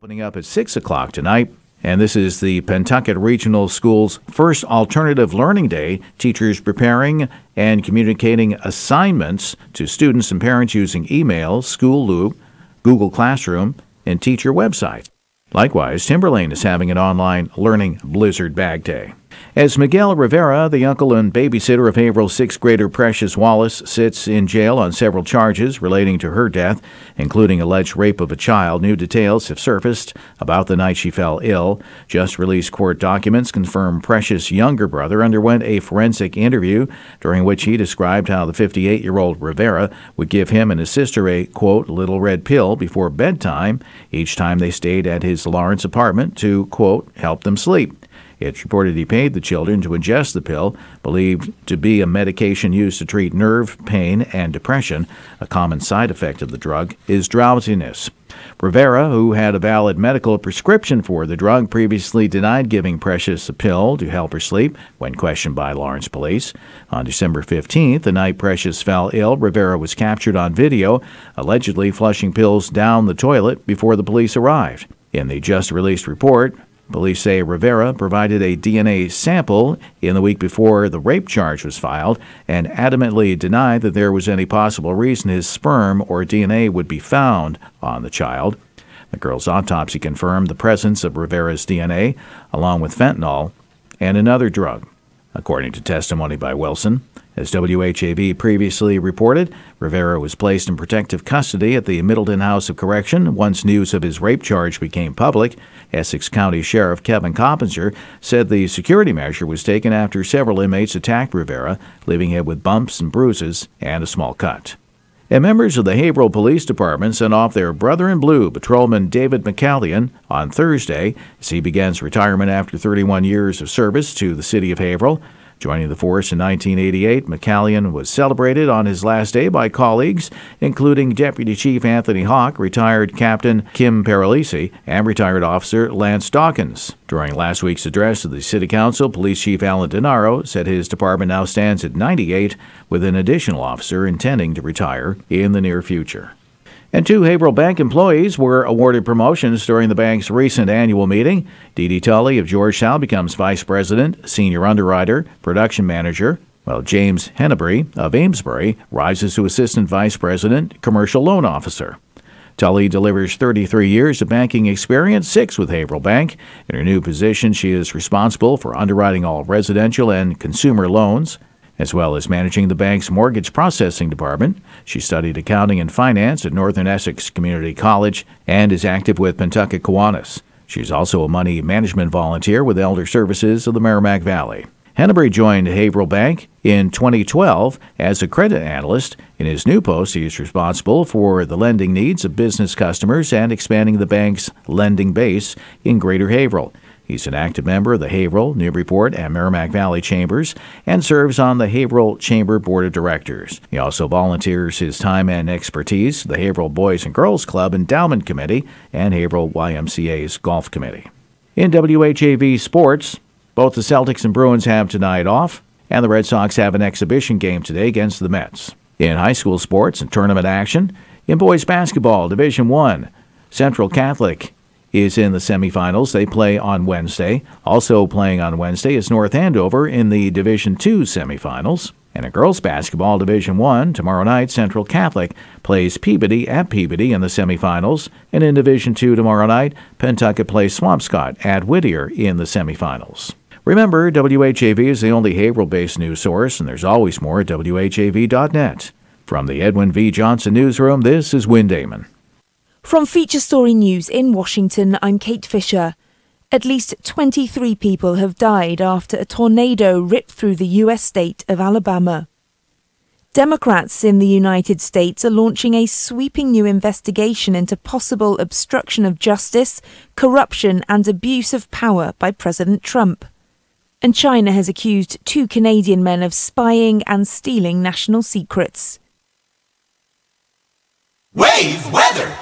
Opening up at 6 o'clock tonight, and this is the Pentucket Regional School's first alternative learning day. Teachers preparing and communicating assignments to students and parents using email, School Loop, Google Classroom, and teacher websites. Likewise, Timberlane is having an online learning blizzard bag day. As Miguel Rivera, the uncle and babysitter of Haverhill sixth grader Precious Wallace, sits in jail on several charges relating to her death, including alleged rape of a child, new details have surfaced about the night she fell ill. Just released court documents confirm Precious' younger brother underwent a forensic interview during which he described how the 58-year-old Rivera would give him and his sister a, quote, little red pill before bedtime each time they stayed at his Lawrence apartment to, quote, help them sleep. It's reported he paid the children to ingest the pill, believed to be a medication used to treat nerve pain and depression. A common side effect of the drug is drowsiness. Rivera, who had a valid medical prescription for the drug, previously denied giving Precious a pill to help her sleep when questioned by Lawrence police. On December 15th, the night Precious fell ill, Rivera was captured on video, allegedly flushing pills down the toilet before the police arrived. In the just-released report, police say Rivera provided a DNA sample in the week before the rape charge was filed and adamantly denied that there was any possible reason his sperm or DNA would be found on the child. The girl's autopsy confirmed the presence of Rivera's DNA, along with fentanyl and another drug, according to testimony by Wilson. As WHAV previously reported, Rivera was placed in protective custody at the Middleton House of Correction once news of his rape charge became public. Essex County Sheriff Kevin Coppinger said the security measure was taken after several inmates attacked Rivera, leaving him with bumps and bruises and a small cut. And members of the Haverhill Police Department sent off their brother in blue, Patrolman David McCallion, on Thursday as he begins retirement after 31 years of service to the city of Haverhill. Joining the force in 1988, McCallion was celebrated on his last day by colleagues, including Deputy Chief Anthony Hawk, retired Captain Kim Paralisi, and retired Officer Lance Dawkins. During last week's address to the City Council, Police Chief Alan Denaro said his department now stands at 98, with an additional officer intending to retire in the near future. And 2 Haverhill Bank employees were awarded promotions during the bank's recent annual meeting. Dee Dee Tully of Georgetown becomes Vice President, Senior Underwriter, Production Manager, while James Hennebury of Amesbury rises to Assistant Vice President, Commercial Loan Officer. Tully delivers 33 years of banking experience, 6 with Haverhill Bank. In her new position, she is responsible for underwriting all residential and consumer loans, as well as managing the bank's mortgage processing department. She studied accounting and finance at Northern Essex Community College and is active with Pentucket Kiwanis. She's also a money management volunteer with Elder Services of the Merrimack Valley. Hennebury joined Haverhill Bank in 2012 as a credit analyst. In his new post, he is responsible for the lending needs of business customers and expanding the bank's lending base in Greater Haverhill. He's an active member of the Haverhill, Newburyport, and Merrimack Valley Chambers and serves on the Haverhill Chamber Board of Directors. He also volunteers his time and expertise to the Haverhill Boys and Girls Club Endowment Committee and Haverhill YMCA's Golf Committee. In WHAV sports, both the Celtics and Bruins have tonight off, and the Red Sox have an exhibition game today against the Mets. In high school sports and tournament action, in boys basketball, Division I, Central Catholic is in the semifinals. They play on Wednesday. Also playing on Wednesday is North Andover in the Division II semifinals. And in girls basketball, Division I, tomorrow night, Central Catholic plays Peabody at Peabody in the semifinals. And in Division II tomorrow night, Pentucket plays Swampscott at Whittier in the semifinals. Remember, WHAV is the only Haverhill-based news source, and there's always more at WHAV.net. From the Edwin V. Johnson Newsroom, this is Wynn Damon. From Feature Story News in Washington, I'm Kate Fisher. At least 23 people have died after a tornado ripped through the U.S. state of Alabama. Democrats in the United States are launching a sweeping new investigation into possible obstruction of justice, corruption and abuse of power by President Trump. And China has accused 2 Canadian men of spying and stealing national secrets. WHAV weather!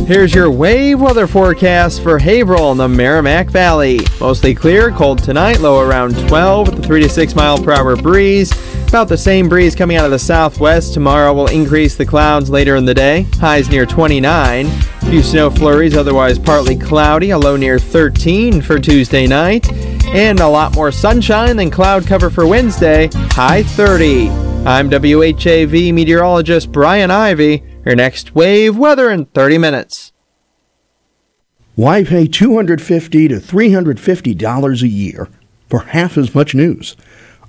Here's your WHAV weather forecast for Haverhill in the Merrimack Valley. Mostly clear, cold tonight, low around 12 with a 3 to 6 mile per hour breeze. About the same breeze coming out of the southwest. Tomorrow will increase the clouds later in the day. Highs near 29. Few snow flurries, otherwise partly cloudy. A low near 13 for Tuesday night. And a lot more sunshine than cloud cover for Wednesday. High 30. I'm WHAV meteorologist Brian Ivy. Your next wave weather in 30 minutes. Why pay $250 to $350 a year for half as much news?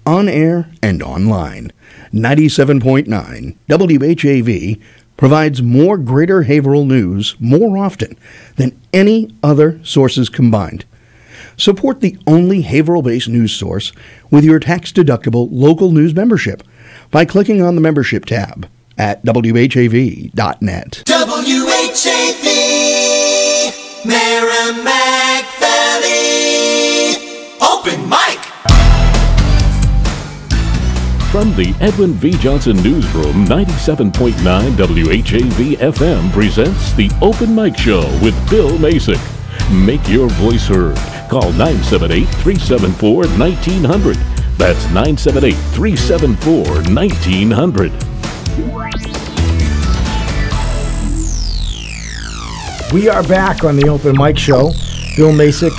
On air and online. 97.9 WHAV provides more Greater Haverhill news more often than any other sources combined. Support the only Haverhill-based news source with your tax-deductible local news membership by clicking on the membership tab at WHAV.net. WHAV, Merrimack Valley, open mic. From the Edwin V. Johnson Newsroom, 97.9 WHAV FM presents the Open Mic Show with Bill Macek. Make your voice heard. Call 978-374-1900. That's 978-374-1900. We are back on the Open Mic Show. Bill Macek,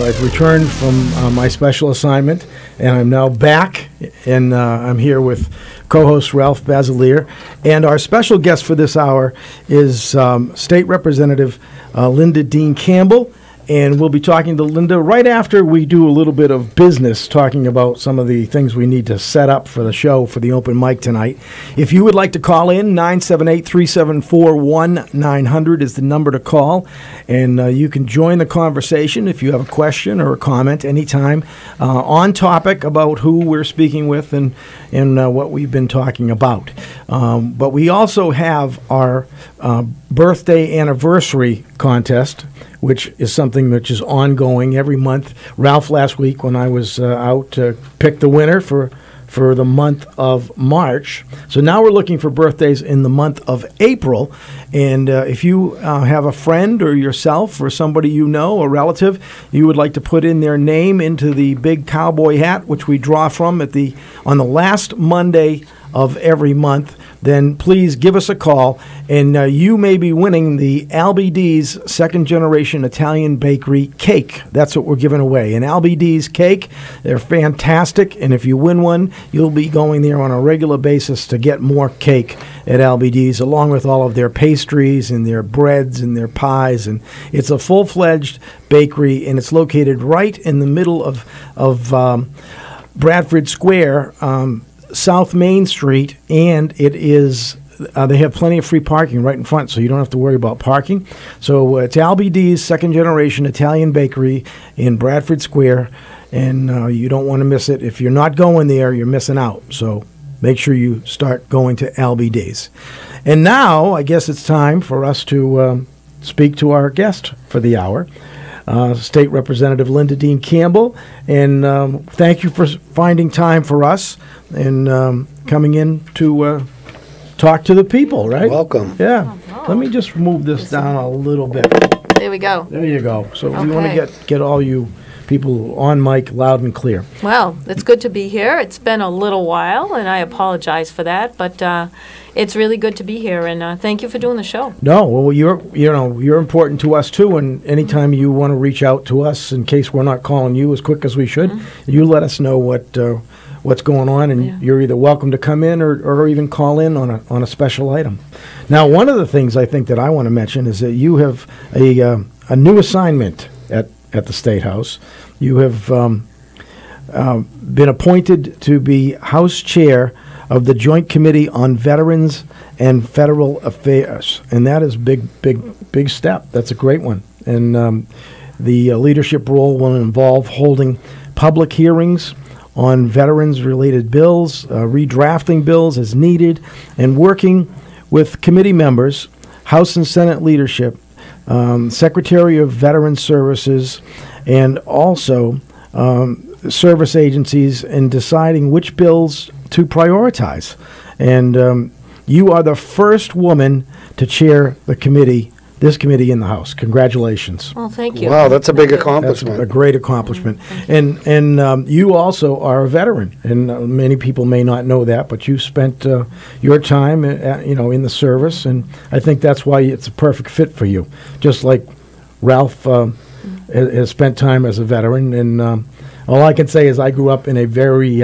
I've returned from my special assignment, and I'm now back, and I'm here with co-host Ralph Basiliere. And our special guest for this hour is State Representative Linda Dean Campbell. And we'll be talking to Linda right after we do a little bit of business, talking about some of the things we need to set up for the show for the open mic tonight. If you would like to call in, 978-374-1900 is the number to call. And you can join the conversation if you have a question or a comment anytime on topic about who we're speaking with and what we've been talking about. But we also have our birthday anniversary contest, which is something which is ongoing every month. Ralph last week, when I was out, picked the winner for the month of March. So now we're looking for birthdays in the month of April. And if you have a friend or yourself or somebody you know, a relative, you would like to put in their name into the big cowboy hat, which we draw from on the last Monday of every month, then please give us a call, and you may be winning the LBD's second generation Italian bakery cake. That's what we're giving away. An LBD's cake, they're fantastic, and if you win one, you'll be going there on a regular basis to get more cake at LBD's, along with all of their pastries and their breads and their pies. And it's a full-fledged bakery, and it's located right in the middle of Bradford Square, South Main Street, and it is they have plenty of free parking right in front, so you don't have to worry about parking. So it's LBD's second generation Italian bakery in Bradford Square, and you don't want to miss it. If you're not going there, you're missing out. So make sure you start going to LBD's. And now I guess it's time for us to speak to our guest for the hour, State Representative Linda Dean Campbell. And thank you for finding time for us and coming in to talk to the people, right? Welcome. Yeah. Oh. Let me just move this down a little bit. There we go. There you go. So we want to get all you people on mic loud and clear. Well, it's good to be here. It's been a little while, and I apologize for that, but it's really good to be here, and thank you for doing the show. No, well, you're important to us too, and anytime you want to reach out to us, in case we're not calling you as quick as we should, you let us know what's going on, and you're either welcome to come in or even call in on a special item. Now, one of the things I think that I want to mention is that you have a new assignment at the State House. You have been appointed to be House Chair of the Joint Committee on Veterans and Federal Affairs, and that is big step. That's a great one. And the leadership role will involve holding public hearings on veterans-related bills, redrafting bills as needed, and working with committee members, House and Senate leadership, Secretary of Veterans Services, and also service agencies in deciding which bills to prioritize. And you are the first woman to chair the committee this committee in the House. Congratulations. Well, thank you. Wow, that's a big That's accomplishment. a great accomplishment. And you also are a veteran, and many people may not know that, but you spent your time, in the service, and I think that's why it's a perfect fit for you. Just like Ralph has spent time as a veteran, and all I can say is I grew up in a very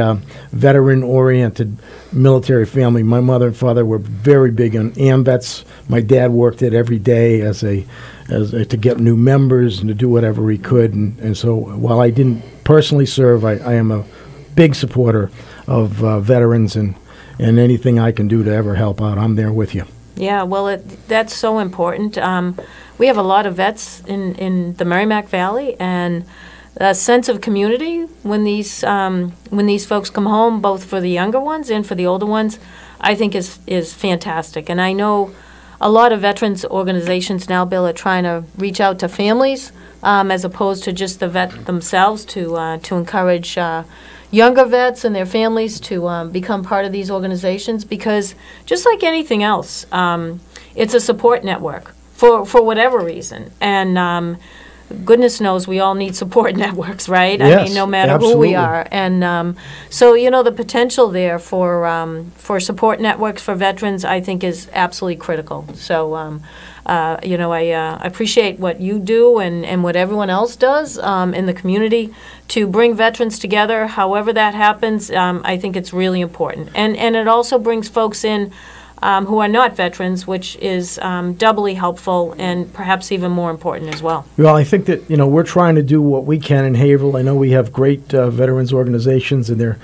veteran-oriented military family. My mother and father were very big on AMVETS. My dad worked it every day to get new members and to do whatever he could. And so while I didn't personally serve, I am a big supporter of veterans, and anything I can do to ever help out, I'm there with you. Yeah, well, that's so important. We have a lot of vets in the Merrimack Valley, and a sense of community when these folks come home, both for the younger ones and for the older ones, I think is fantastic. And I know a lot of veterans organizations now, Bill, are trying to reach out to families as opposed to just the vet themselves to encourage younger vets and their families to become part of these organizations, because just like anything else, it's a support network for whatever reason. And goodness knows we all need support networks, right? Yes, I mean, no matter absolutely. who we are. And so, the potential there for support networks for veterans, I think, is absolutely critical. So, I appreciate what you do and what everyone else does in the community to bring veterans together. However that happens, I think it's really important. And it also brings folks in who are not veterans, which is doubly helpful and perhaps even more important as well. Well, I think that, we're trying to do what we can in Haverhill. I know we have great veterans organizations, and they're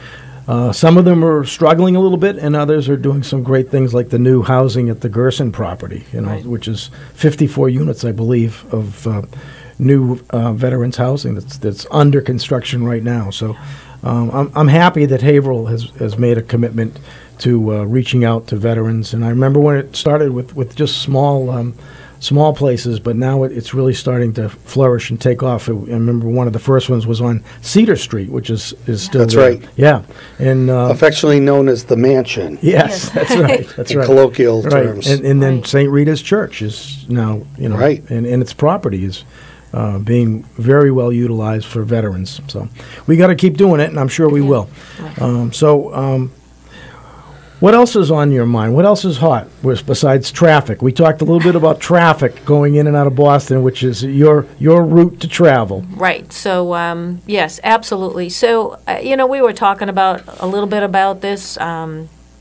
some of them are struggling a little bit, and others are doing some great things, like the new housing at the Gerson property, Right. which is 54 units, I believe, of new veterans housing that's under construction right now. So I'm happy that Haverhill has made a commitment to reaching out to veterans. And I remember when it started with just small places, but now it's really starting to flourish and take off. I remember one of the first ones was on Cedar Street, which is still That's there. right. Yeah. And Affectionately known as the Mansion. yes, that's right. That's In right. colloquial Right. terms. And then Right. St. Rita's Church is now, Right. and its property is being very well utilized for veterans. So we got to keep doing it, and I'm sure we will. What else is on your mind? What else is hot besides traffic? We talked a little bit about traffic going in and out of Boston, which is your route to travel. Right. So, yes, absolutely. So, we were talking a little bit about this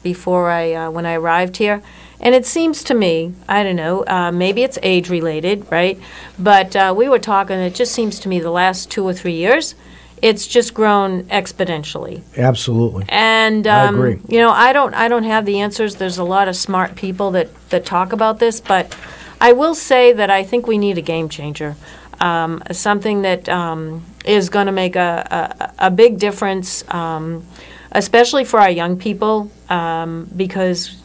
before when I arrived here. And it seems to me, I don't know, maybe it's age-related, right? But we were talking, it just seems to me the last 2 or 3 years, it's just grown exponentially. Absolutely. And I agree. I don't have the answers. There's a lot of smart people that talk about this, but I will say that I think we need a game changer, something that is going to make a big difference, especially for our young people, because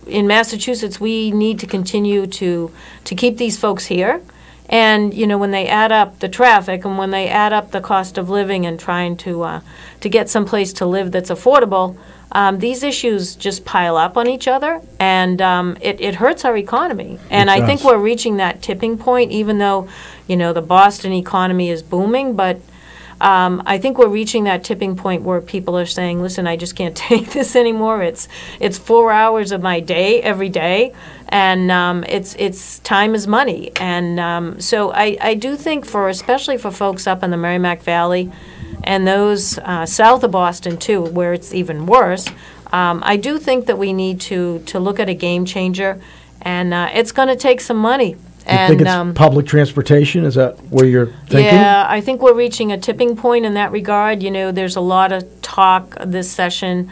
in Massachusetts we need to continue to keep these folks here. And when they add up the traffic and when they add up the cost of living and trying to get someplace to live that's affordable, these issues just pile up on each other, and it hurts our economy. And I think we're reaching that tipping point, even though the Boston economy is booming, but I think we're reaching that tipping point where people are saying, listen, I just can't take this anymore. It's 4 hours of my day every day, and it's time is money. And so I do think especially for folks up in the Merrimack Valley and those south of Boston too, where it's even worse, I do think that we need to look at a game changer, and it's going to take some money. You think it's public transportation? Is that where you're thinking? Yeah, I think we're reaching a tipping point in that regard. There's a lot of talk this session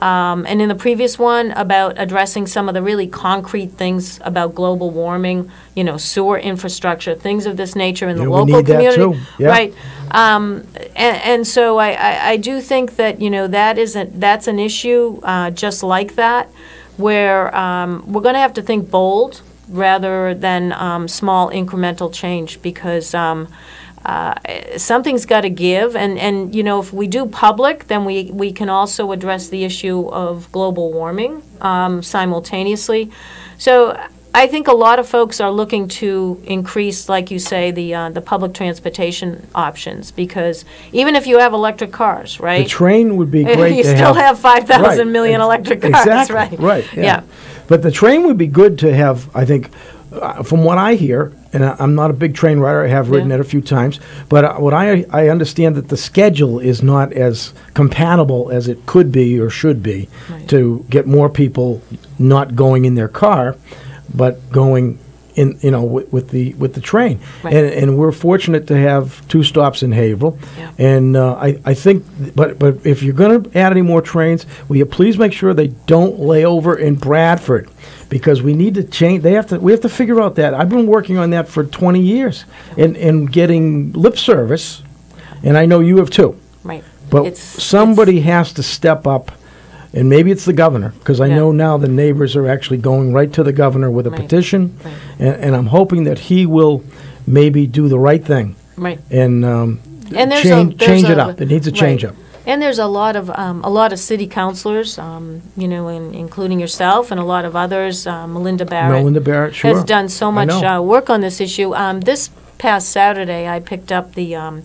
and in the previous one about addressing some of the really concrete things about global warming, sewer infrastructure, things of this nature in the local community. That too. Yeah. Right. And so I do think that, that's an issue just like that, where we're going to have to think bold rather than small incremental change, because something's got to give. And if we do public, then we can also address the issue of global warming simultaneously. So I think a lot of folks are looking to increase, like you say, the public transportation options, because even if you have electric cars, right? The train would be great you to still have 5,000 right. million electric cars, exactly. right? Yeah. But the train would be good to have, I think, from what I hear, and I'm not a big train rider, I have ridden it a few times, but what I understand that the schedule is not as compatible as it could be or should be to get more people not going in their car, but going in, with the train. Right. And we're fortunate to have 2 stops in Haverhill. Yeah. And I think, but if you're going to add any more trains, will you please make sure they don't lay over in Bradford? Because we need to change. We have to figure out that. I've been working on that for 20 years in getting lip service, and I know you have too. Right. But somebody has to step up, and maybe it's the governor, because I know now the neighbors are actually going right to the governor with a petition, and I'm hoping that he will maybe do the right thing. Right. And change it up. It needs a change up. And there's a lot of city councilors, including yourself and a lot of others. Melinda Barrett sure. has done so much work on this issue. This past Saturday, I picked up the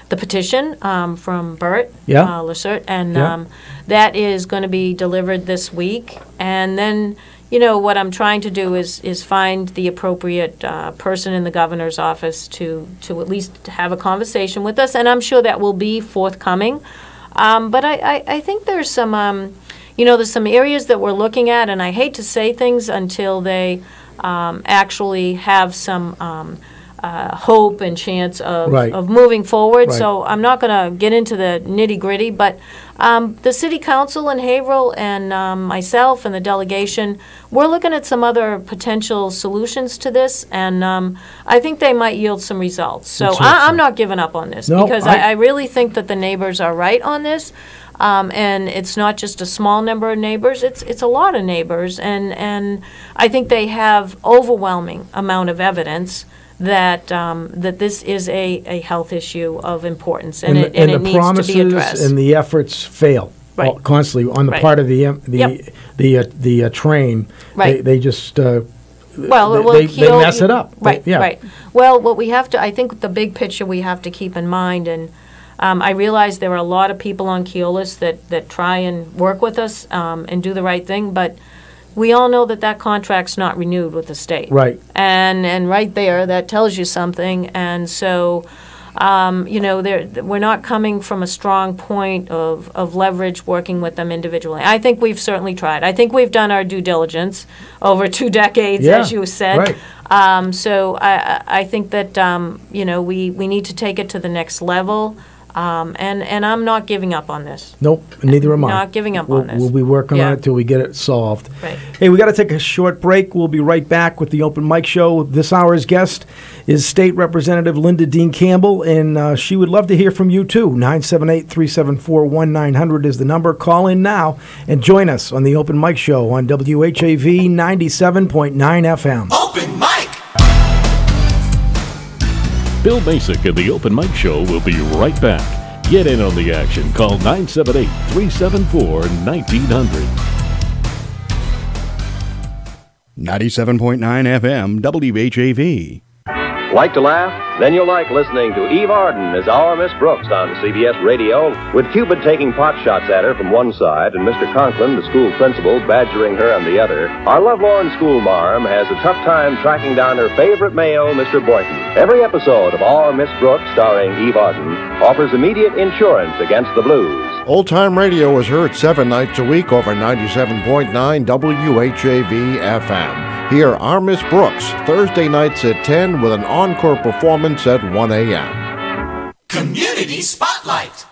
petition from Bert Lessert, and that is going to be delivered this week. And then, what I'm trying to do is find the appropriate person in the governor's office to at least have a conversation with us, and I'm sure that will be forthcoming. But I think there's some, there's some areas that we're looking at, and I hate to say things until they actually have some hope and chance of moving forward. Right. So I'm not going to get into the nitty-gritty, but the City Council in Haverhill and myself and the delegation, we're looking at some other potential solutions to this, and I think they might yield some results. So I'm not giving up on this, because I really think that the neighbors are right on this. And it's not just a small number of neighbors, it's a lot of neighbors, and I think they have overwhelming amount of evidence that this is a health issue of importance, and it needs to be addressed. And the promises and the efforts fail constantly on the part of the train. Right. They just they mess it up. Right. Well, what we have to, I think the big picture we have to keep in mind, and I realize there are a lot of people on Keolis that try and work with us and do the right thing, but we all know that contract's not renewed with the state. Right. And right there, that tells you something. And so, we're not coming from a strong point of leverage working with them individually. I think we've certainly tried. I think we've done our due diligence over 2 decades, as you said. Right. So I think that, we need to take it to the next level. And I'm not giving up on this. Nope, neither am I. Not giving up on this. We'll be working on it till we get it solved. Right. Hey, we got to take a short break. We'll be right back with the Open Mic Show. This hour's guest is State Representative Linda Dean Campbell, and she would love to hear from you too. 978-374-1900 is the number. Call in now and join us on the Open Mic Show on WHAV 97.9 FM. Open Mic! Bill Macek and the Open Mic Show will be right back. Get in on the action. Call 978-374-1900. 97.9 FM, WHAV. Like to laugh? Then you'll like listening to Eve Arden as Our Miss Brooks on CBS Radio, with Cupid taking pot shots at her from one side and Mr. Conklin, the school principal, badgering her on the other. Our lovelorn school marm has a tough time tracking down her favorite male, Mr. Boynton. Every episode of Our Miss Brooks, starring Eve Arden, offers immediate insurance against the blues. Old Time Radio is heard 7 nights a week over 97.9 WHAV FM. Hear Our Miss Brooks Thursday nights at 10 with an encore performance at 1 a.m. Community Spotlight.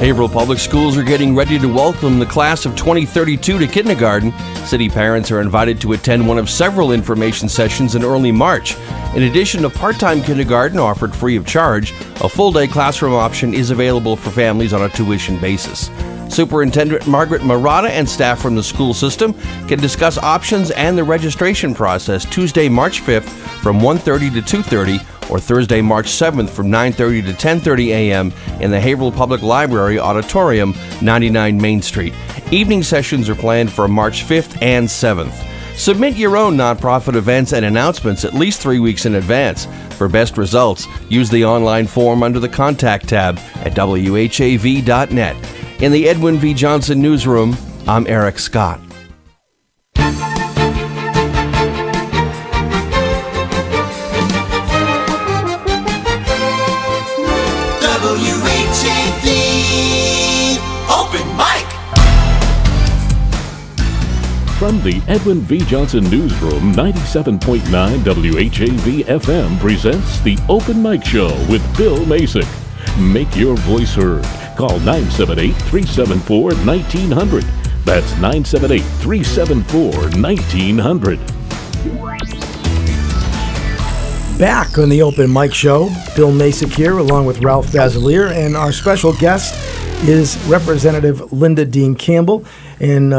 Haverhill Public Schools are getting ready to welcome the class of 2032 to kindergarten. City parents are invited to attend one of several information sessions in early March. In addition to part-time kindergarten offered free of charge, a full-day classroom option is available for families on a tuition basis. Superintendent Margaret Murata and staff from the school system can discuss options and the registration process Tuesday, March 5th from 1:30 to 2:30 or Thursday, March 7th from 9:30 to 10:30 a.m. in the Haverhill Public Library Auditorium, 99 Main Street. Evening sessions are planned for March 5th and 7th. Submit your own nonprofit events and announcements at least 3 weeks in advance. For best results, use the online form under the Contact tab at WHAV.net. In the Edwin V. Johnson Newsroom, I'm Eric Scott. WHAV Open Mic. From the Edwin V. Johnson Newsroom, 97.9 WHAV FM presents the Open Mic Show with Bill Macek. Make your voice heard. Call 978-374-1900. That's 978-374-1900. Back on the Open Mic Show, Bill Macek here along with Ralph Basiliere, and our special guest is Representative Linda Dean Campbell. And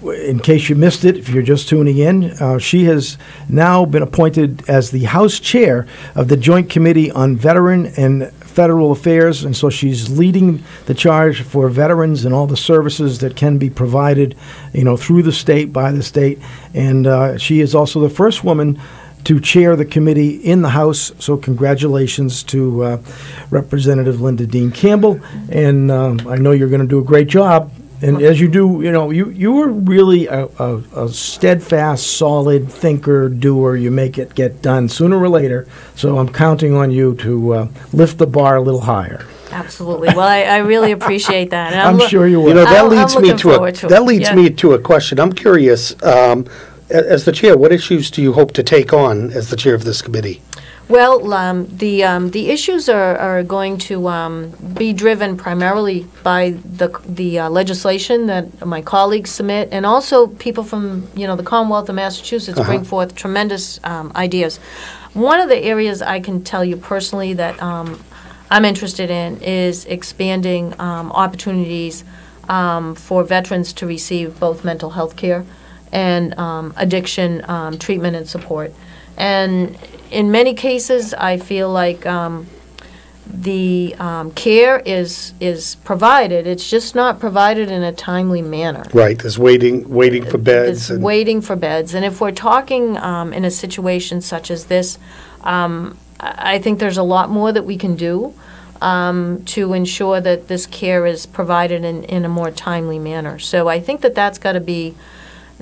in case you missed it, if you're just tuning in, she has now been appointed as the House Chair of the Joint Committee on Veteran and Federal Affairs, and so she's leading the charge for veterans and all the services that can be provided, through the state, by the state. And she is also the first woman to chair the committee in the House. So congratulations to Representative Linda Dean Campbell. And I know you're going to do a great job. And as you do, you were really a steadfast, solid thinker, doer. You make it get done sooner or later. So I'm counting on you to lift the bar a little higher. Absolutely. Well, I really appreciate that. And I'm sure you will. That leads me to a question. I'm curious, as the chair, what issues do you hope to take on as the chair of this committee? Well, the issues are going to be driven primarily by the legislation that my colleagues submit, and also people from the Commonwealth of Massachusetts bring forth tremendous ideas. One of the areas I can tell you personally that I'm interested in is expanding opportunities for veterans to receive both mental health care and addiction treatment and support. And in many cases, I feel like the care is provided. It's just not provided in a timely manner. Right, there's waiting for beds. It's waiting for beds. And if we're talking in a situation such as this, I think there's a lot more that we can do to ensure that this care is provided in a more timely manner. So I think that that's got to be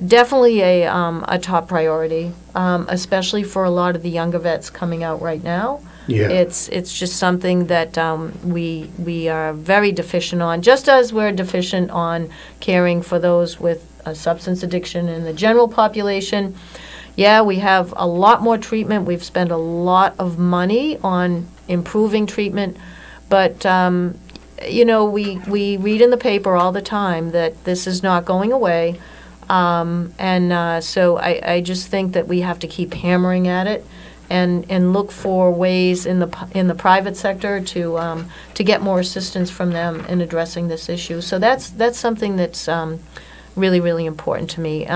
definitely a top priority, especially for a lot of the younger vets coming out right now. Yeah. It's just something that we are very deficient on, just as we're deficient on caring for those with a substance addiction in the general population. Yeah, we have a lot more treatment. We've spent a lot of money on improving treatment, but we read in the paper all the time that this is not going away. So I just think that we have to keep hammering at it and look for ways in the private sector to get more assistance from them in addressing this issue. So that's something that's really, really important to me.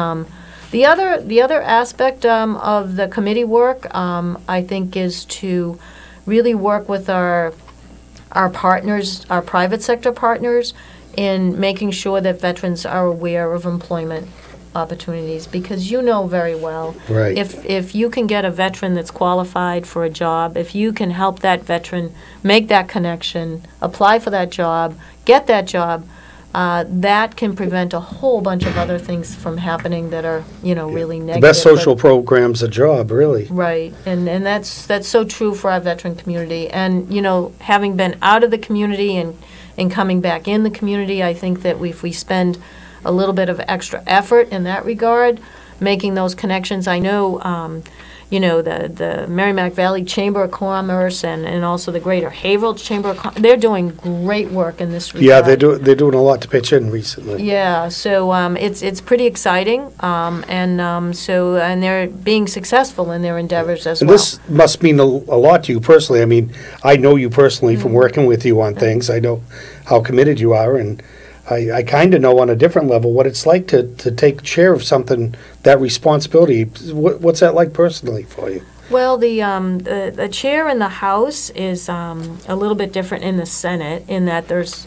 The other aspect of the committee work, I think, is to really work with our partners, our private sector partners, in making sure that veterans are aware of employment opportunities, because very well, right, if you can get a veteran that's qualified for a job, if you can help that veteran make that connection, apply for that job, get that job, that can prevent a whole bunch of other things from happening that are really negative. The best social program's a job, really. Right, and that's so true for our veteran community. And having been out of the community and coming back in the community, I think that if we spend a little bit of extra effort in that regard, making those connections. I know, the Merrimack Valley Chamber of Commerce and also the Greater Haverhill Chamber of Commerce, they're doing great work in this regard. Yeah, they're doing a lot to pitch in recently. Yeah, so it's pretty exciting, and they're being successful in their endeavors as well. This must mean a lot to you personally. I mean, I know you personally from working with you on things. I know how committed you are, and I kind of know on a different level what it's like to take share of something, that responsibility. What's that like personally for you? Well, the chair in the House is a little bit different in the Senate, in that there's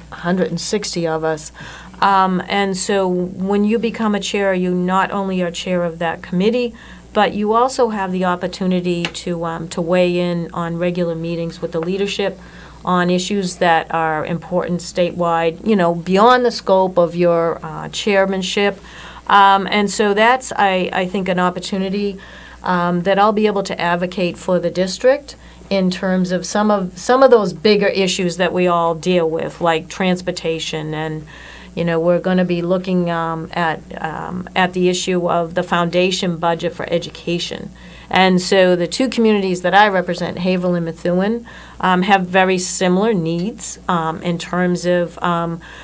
160 of us. And so when you become a chair, you not only are chair of that committee, but you also have the opportunity to weigh in on regular meetings with the leadership on issues that are important statewide, beyond the scope of your chairmanship. And so that's, I think, an opportunity that I'll be able to advocate for the district in terms of some of those bigger issues that we all deal with, like transportation, and we're going to be looking at the issue of the foundation budget for education. And so the two communities that I represent, Haverhill and Methuen, have very similar needs in terms of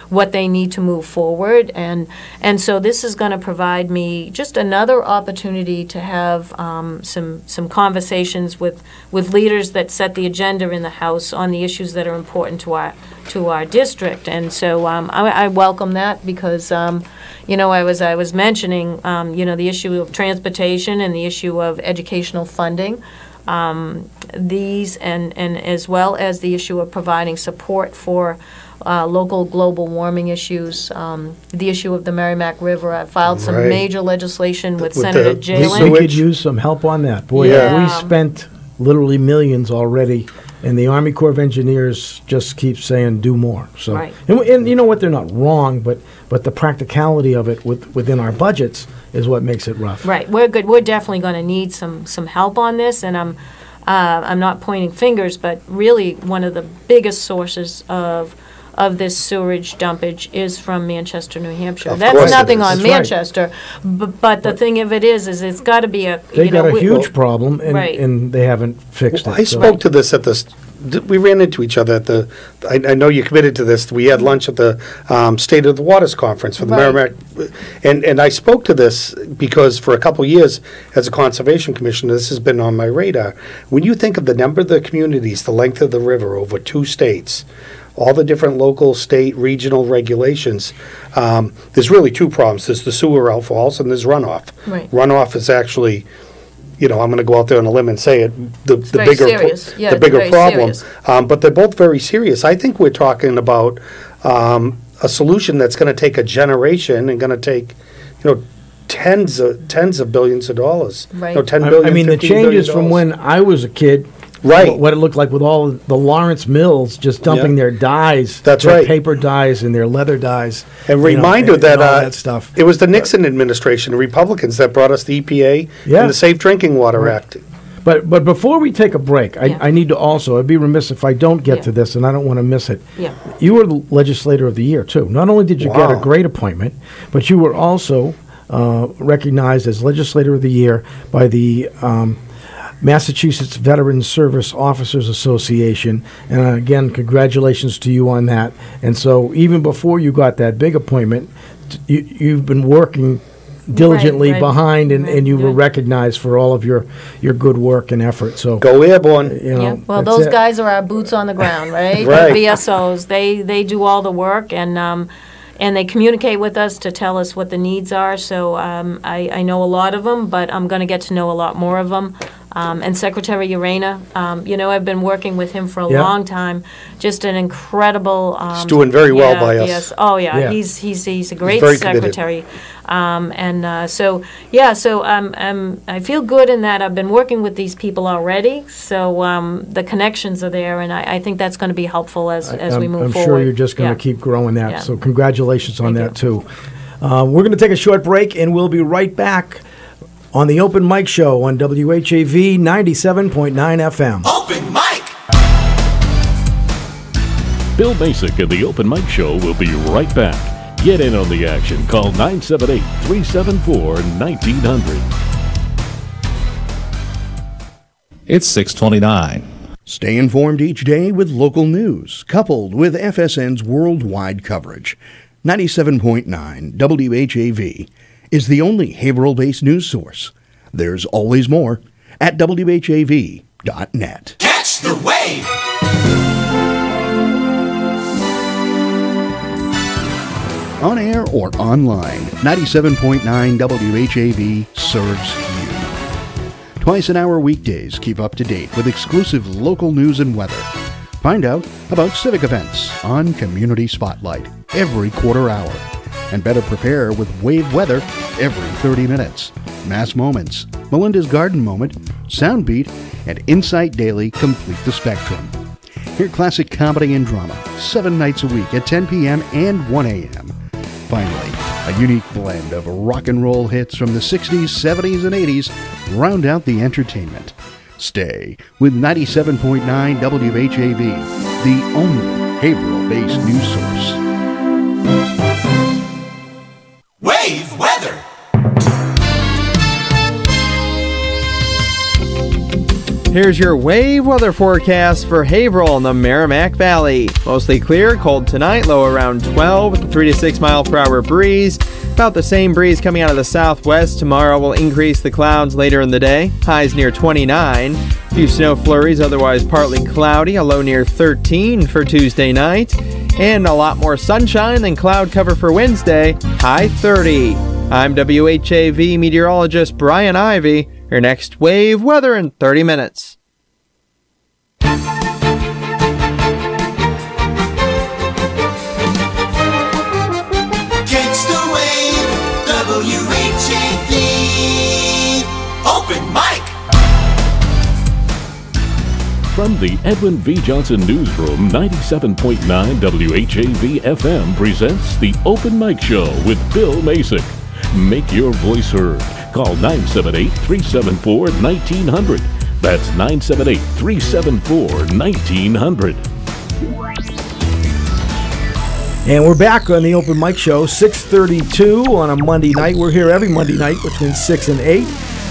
what they need to move forward. And so this is going to provide me just another opportunity to have some conversations with leaders that set the agenda in the House on the issues that are important to our district. And so I welcome that because I was mentioning, the issue of transportation and the issue of educational funding, these and as well as the issue of providing support for local global warming issues, the issue of the Merrimack River. I filed some major legislation with Senator Jalen. We could use some help on that. Boy, we spent literally millions already. And the Army Corps of Engineers just keeps saying, do more. So, and you know what, they're not wrong, but the practicality of it within our budgets is what makes it rough. Right, we're good. We're definitely going to need some help on this, and I'm not pointing fingers, but really one of the biggest sources of this sewage dumpage is from Manchester, New Hampshire. That's nothing on Manchester, but the thing of it is it's got to be a. They've got a huge problem, and they haven't fixed it. I spoke to this at the. We ran into each other at the. I know you committed to this. We had lunch at the State of the Waters Conference for the Merrimack, and I spoke to this because for a couple years as a conservation commissioner, this has been on my radar. When you think of the number of the communities, the length of the river over 2 states. All the different local, state, regional regulations, there's really 2 problems. There's the sewer outfalls and there's runoff. Right. Runoff is actually, I'm going to go out there on a limb and say it, the bigger problem. But they're both very serious. I think we're talking about a solution that's going to take a generation and going to take, tens of billions of dollars. Right. 10 billion, I mean, the changes from when I was a kid. Right. What it looked like with all the Lawrence mills just dumping their dyes. That's their right. paper dyes and their leather dyes. And reminder that stuff. It was the Nixon administration, the Republicans, that brought us the EPA and the Safe Drinking Water Act. But before we take a break, I need to also, I'd be remiss if I don't get to this, and I don't want to miss it. Yeah. You were the Legislator of the Year, too. Not only did you get a great appointment, but you were also recognized as Legislator of the Year by the Massachusetts Veterans Service Officers Association, and again, congratulations to you on that. And so even before you got that big appointment, you've been working diligently behind, and you were recognized for all of your good work and effort. So go Airborne. Well, those guys are our boots on the ground, right? Right. The VSOs, they do all the work, and they communicate with us to tell us what the needs are. So I know a lot of them, but I'm going to get to know a lot more of them. And Secretary Urena, I've been working with him for a long time. Just an incredible. He's doing very well by us. Yes. Oh yeah. He's a great secretary. So I feel good in that I've been working with these people already. So the connections are there, and I think that's going to be helpful as we move forward. I'm sure you're just going to keep growing that. Yeah. So congratulations on that too. We're going to take a short break, and we'll be right back on the Open Mic Show on WHAV 97.9 FM. Open Mic! Bill Macek and the Open Mic Show will be right back. Get in on the action. Call 978-374-1900. It's 6:29. Stay informed each day with local news, coupled with FSN's worldwide coverage. 97.9 WHAV is the only Haverhill-based news source. There's always more at WHAV.net. Catch the wave! On air or online, 97.9 WHAV serves you. Twice an hour weekdays keep up to date with exclusive local news and weather. Find out about civic events on Community Spotlight every quarter hour. and better prepare with WHAV weather every 30 minutes. Mass Moments, Melinda's Garden Moment, Soundbeat, and Insight Daily complete the spectrum. Hear classic comedy and drama 7 nights a week at 10 p.m. and 1 a.m. Finally, a unique blend of rock and roll hits from the 60s, 70s, and 80s round out the entertainment. Stay with 97.9 WHAV, the only Haverhill-based news source. WHAV weather. Here's your WHAV weather forecast for Haverhill and the Merrimack Valley. Mostly clear, cold tonight, low around 12 with a 3 to 6 mile per hour breeze. About the same breeze coming out of the southwest. Tomorrow will increase the clouds later in the day. Highs near 29. A few snow flurries, otherwise partly cloudy. A low near 13 for Tuesday night. And a lot more sunshine than cloud cover for Wednesday. High 30. I'm WHAV meteorologist Brian Ivy. Your next WHAV weather in 30 minutes. Catch the wave, WHAV. Open mic. From the Edwin V. Johnson Newsroom, 97.9 WHAV FM presents the Open Mic Show with Bill Macek. Make your voice heard. Call 978-374-1900. That's 978-374-1900. And we're back on the Open Mic Show, 6:32 on a Monday night. We're here every Monday night between 6 and 8,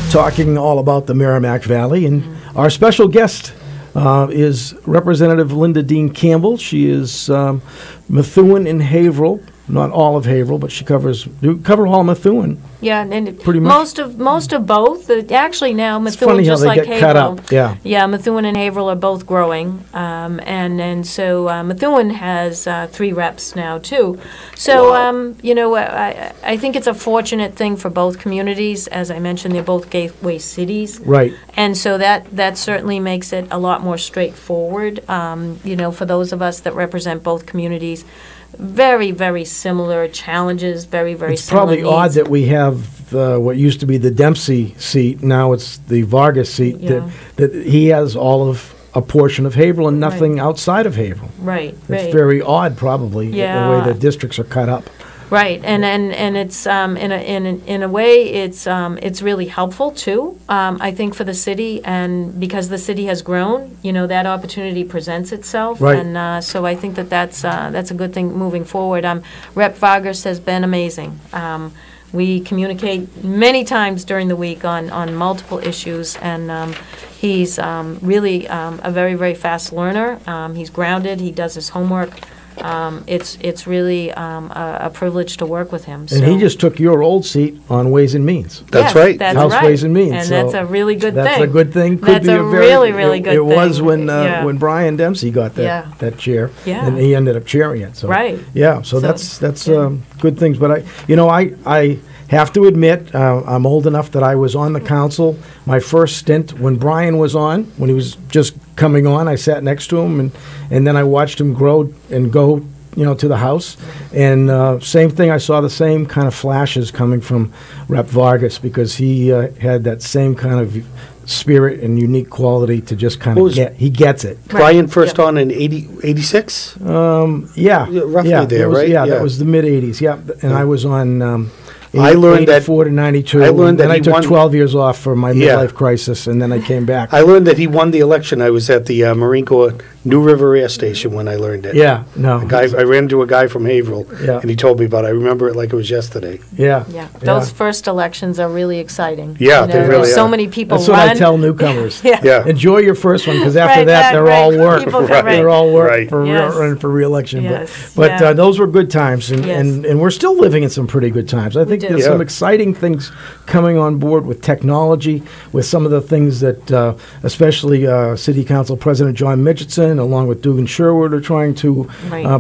talking all about the Merrimack Valley. And our special guest is Representative Linda Dean Campbell. She is Methuen and Haverhill. Not all of Haverhill, but she covers all of Methuen. Yeah, and pretty much most of both. Actually, now Methuen, just like Haverhill, cut up. Yeah, Methuen and Haverhill are both growing, and so Methuen has 3 reps now too. So I think it's a fortunate thing for both communities. As I mentioned, they're both gateway cities, right? And so that certainly makes it a lot more straightforward. For those of us that represent both communities. Very, very similar challenges, very, very similar It's probably odd that we have what used to be the Dempsey seat, now it's the Vargas seat, that he has all of a portion of Haverhill and nothing outside of Haverhill. Right, It's very odd, probably, the way the districts are cut up. Right, and it's in a way it's really helpful too. I think for the city, and because the city has grown, that opportunity presents itself, right. And so I think that's a good thing moving forward. Rep. Vargas has been amazing. We communicate many times during the week on multiple issues, and he's really a very, very fast learner. He's grounded. He does his homework. It's really a privilege to work with him. And he just took your old seat on Ways and Means. That's right. That's House right. Ways and Means. And so that's a really good thing. That's a good thing. That's a really, really good thing. It was when Brian Dempsey got that chair, and he ended up chairing it. So right. Yeah. So that's good things. But I have to admit, I'm old enough that I was on the council. My first stint when Brian was on, when he was just coming on, I sat next to him, and then I watched him grow and go, to the House. And same thing, I saw the same kind of flashes coming from Rep. Vargas, because he had that same kind of spirit and unique quality to just kind of he gets it. Brian first on in 86? Yeah. Roughly there, right? Yeah, that was the mid-'80s, and I was on... I learned 84 to 92. I learned that then I he took won 12 years off for my midlife crisis, and then I came back. I learned that he won the election. I was at the Marine Corps New River Air Station when I learned it. Yeah, no. I ran into a guy from Haverhill, Yeah. and he told me about it. I remember it like it was yesterday. Yeah. Yeah, those first elections are really exciting. Yeah, they really there's so are. many people That's run. what I tell newcomers. Yeah. Enjoy your first one, because after Right, that, they're all work. People go- They're all work Right. for Yes. running for re-election. Yes, But yeah. those were good times, and, Yes. and we're still living in some pretty good times. I think do. there's Yeah. some exciting things coming on board with technology, with some of the things that, especially City Council President John Mitchison Lynn, along with Dugan Sherwood, are trying to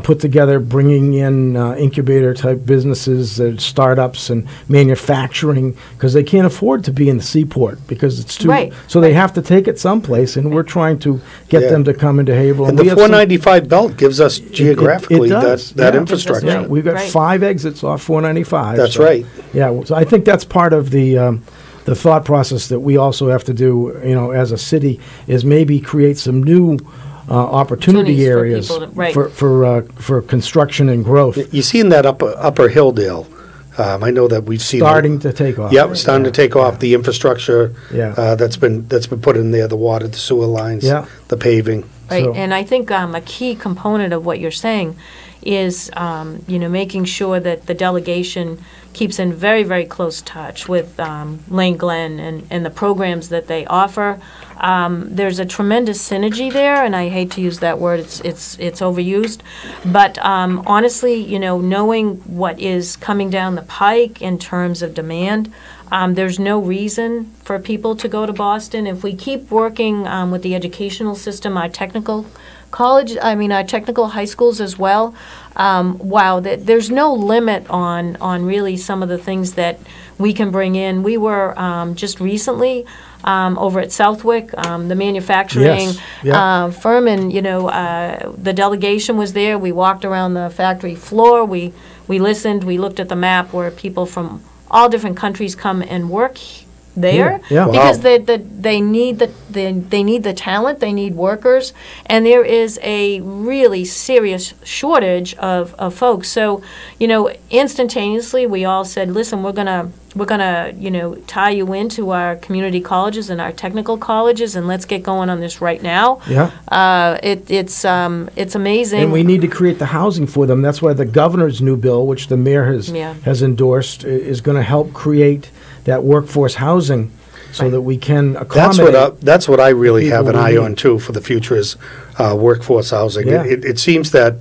put together, bringing in incubator-type businesses, startups, and manufacturing, because they can't afford to be in the seaport because it's too. So they have to take it someplace, and we're trying to get them to come into Haverhill. And the 495 belt gives us geographically that infrastructure. Yeah, we've got 5 exits off 495. That's right. Yeah, so I think that's part of the thought process that we also have to do, as a city, is maybe create some new opportunity areas for construction and growth. You see in that upper Hilldale, I know that we've seen starting to take off. Yep, starting to take off. The infrastructure that's been put in there, the water, the sewer lines, the paving. Right, and I think a key component of what you're saying is, making sure that the delegation keeps in very, very close touch with Lane Glen and the programs that they offer. There's a tremendous synergy there, and I hate to use that word, it's overused. But honestly, knowing what is coming down the pike in terms of demand, there's no reason for people to go to Boston. If we keep working with the educational system, our technical our technical high schools as well, there's no limit on really some of the things that we can bring in. We were just recently over at Southwick, the manufacturing firm, and the delegation was there. We walked around the factory floor. We listened. We looked at the map where people from all different countries come and work there because they need the talent, they need workers, and there is a really serious shortage of folks. So instantaneously we all said, listen, we're gonna tie you into our community colleges and our technical colleges, and let's get going on this right now. It's amazing, and we need to create the housing for them. That's why the governor's new bill, which the mayor has endorsed, is going to help create that workforce housing so that we can accommodate. That's what I really have an eye on too for the future is workforce housing. It seems that,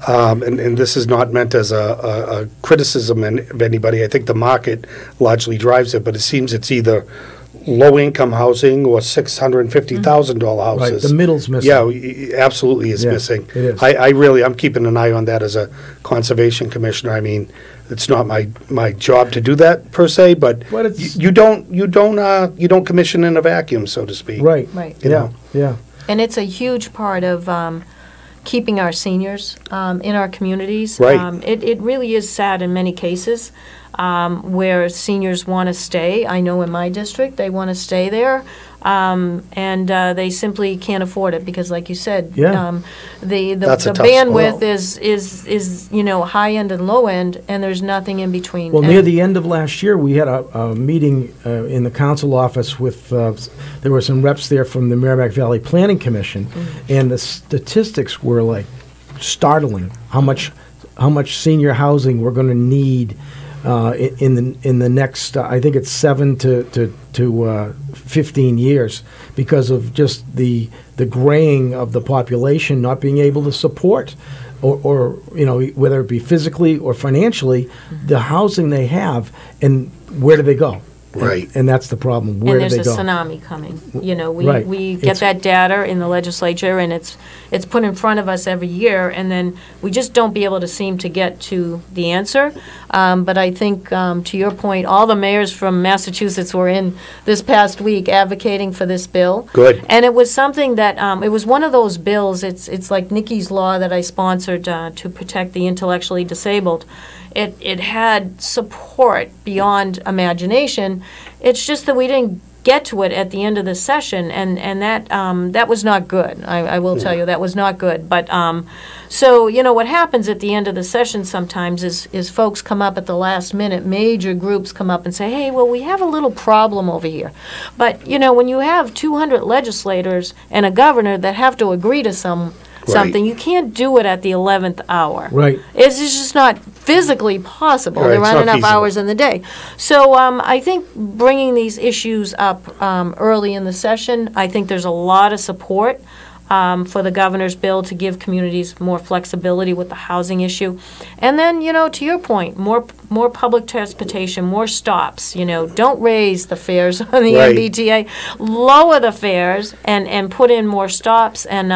and this is not meant as a criticism of anybody. I think the market largely drives it, but it seems it's either low-income housing or $650,000 houses. Right, the middle's missing. Yeah, absolutely is missing. It is. I'm keeping an eye on that as a conservation commissioner. I mean, it's not my job to do that per se, but you don't commission in a vacuum, so to speak. Right. Yeah. And it's a huge part of keeping our seniors in our communities. Right. It really is sad in many cases where seniors want to stay. I know in my district they want to stay there, and they simply can't afford it because, like you said, the bandwidth is high end and low end, and there's nothing in between. Well, near the end of last year, we had a meeting in the council office with there were some reps there from the Merrimack Valley Planning Commission, and the statistics were like startling. How much senior housing we're going to need in the next I think it's 7 to 15 years because of just the graying of the population not being able to support or whether it be physically or financially the housing they have, and where do they go? Right. And that's the problem. Where do they go? And there's a tsunami coming. We get that data in the legislature, and it's put in front of us every year, and then we just don't be able to seem to get to the answer. But I think, to your point, all the mayors from Massachusetts were in this past week advocating for this bill. Good. And it was something that, it was one of those bills, it's like Nikki's Law that I sponsored to protect the intellectually disabled. It had support beyond imagination. It's just that we didn't get to it at the end of the session, and that was not good. I will tell you that was not good. But so what happens at the end of the session sometimes is folks come up at the last minute, major groups come up and say, hey, well, we have a little problem over here. But when you have 200 legislators and a governor that have to agree to something, you can't do it at the 11th hour. Right. It's just not physically possible. There aren't enough hours in the day. So I think bringing these issues up early in the session, I think there's a lot of support for the governor's bill to give communities more flexibility with the housing issue. And then, to your point, more public transportation, more stops. Don't raise the fares on the Right. MBTA, lower the fares and put in more stops. And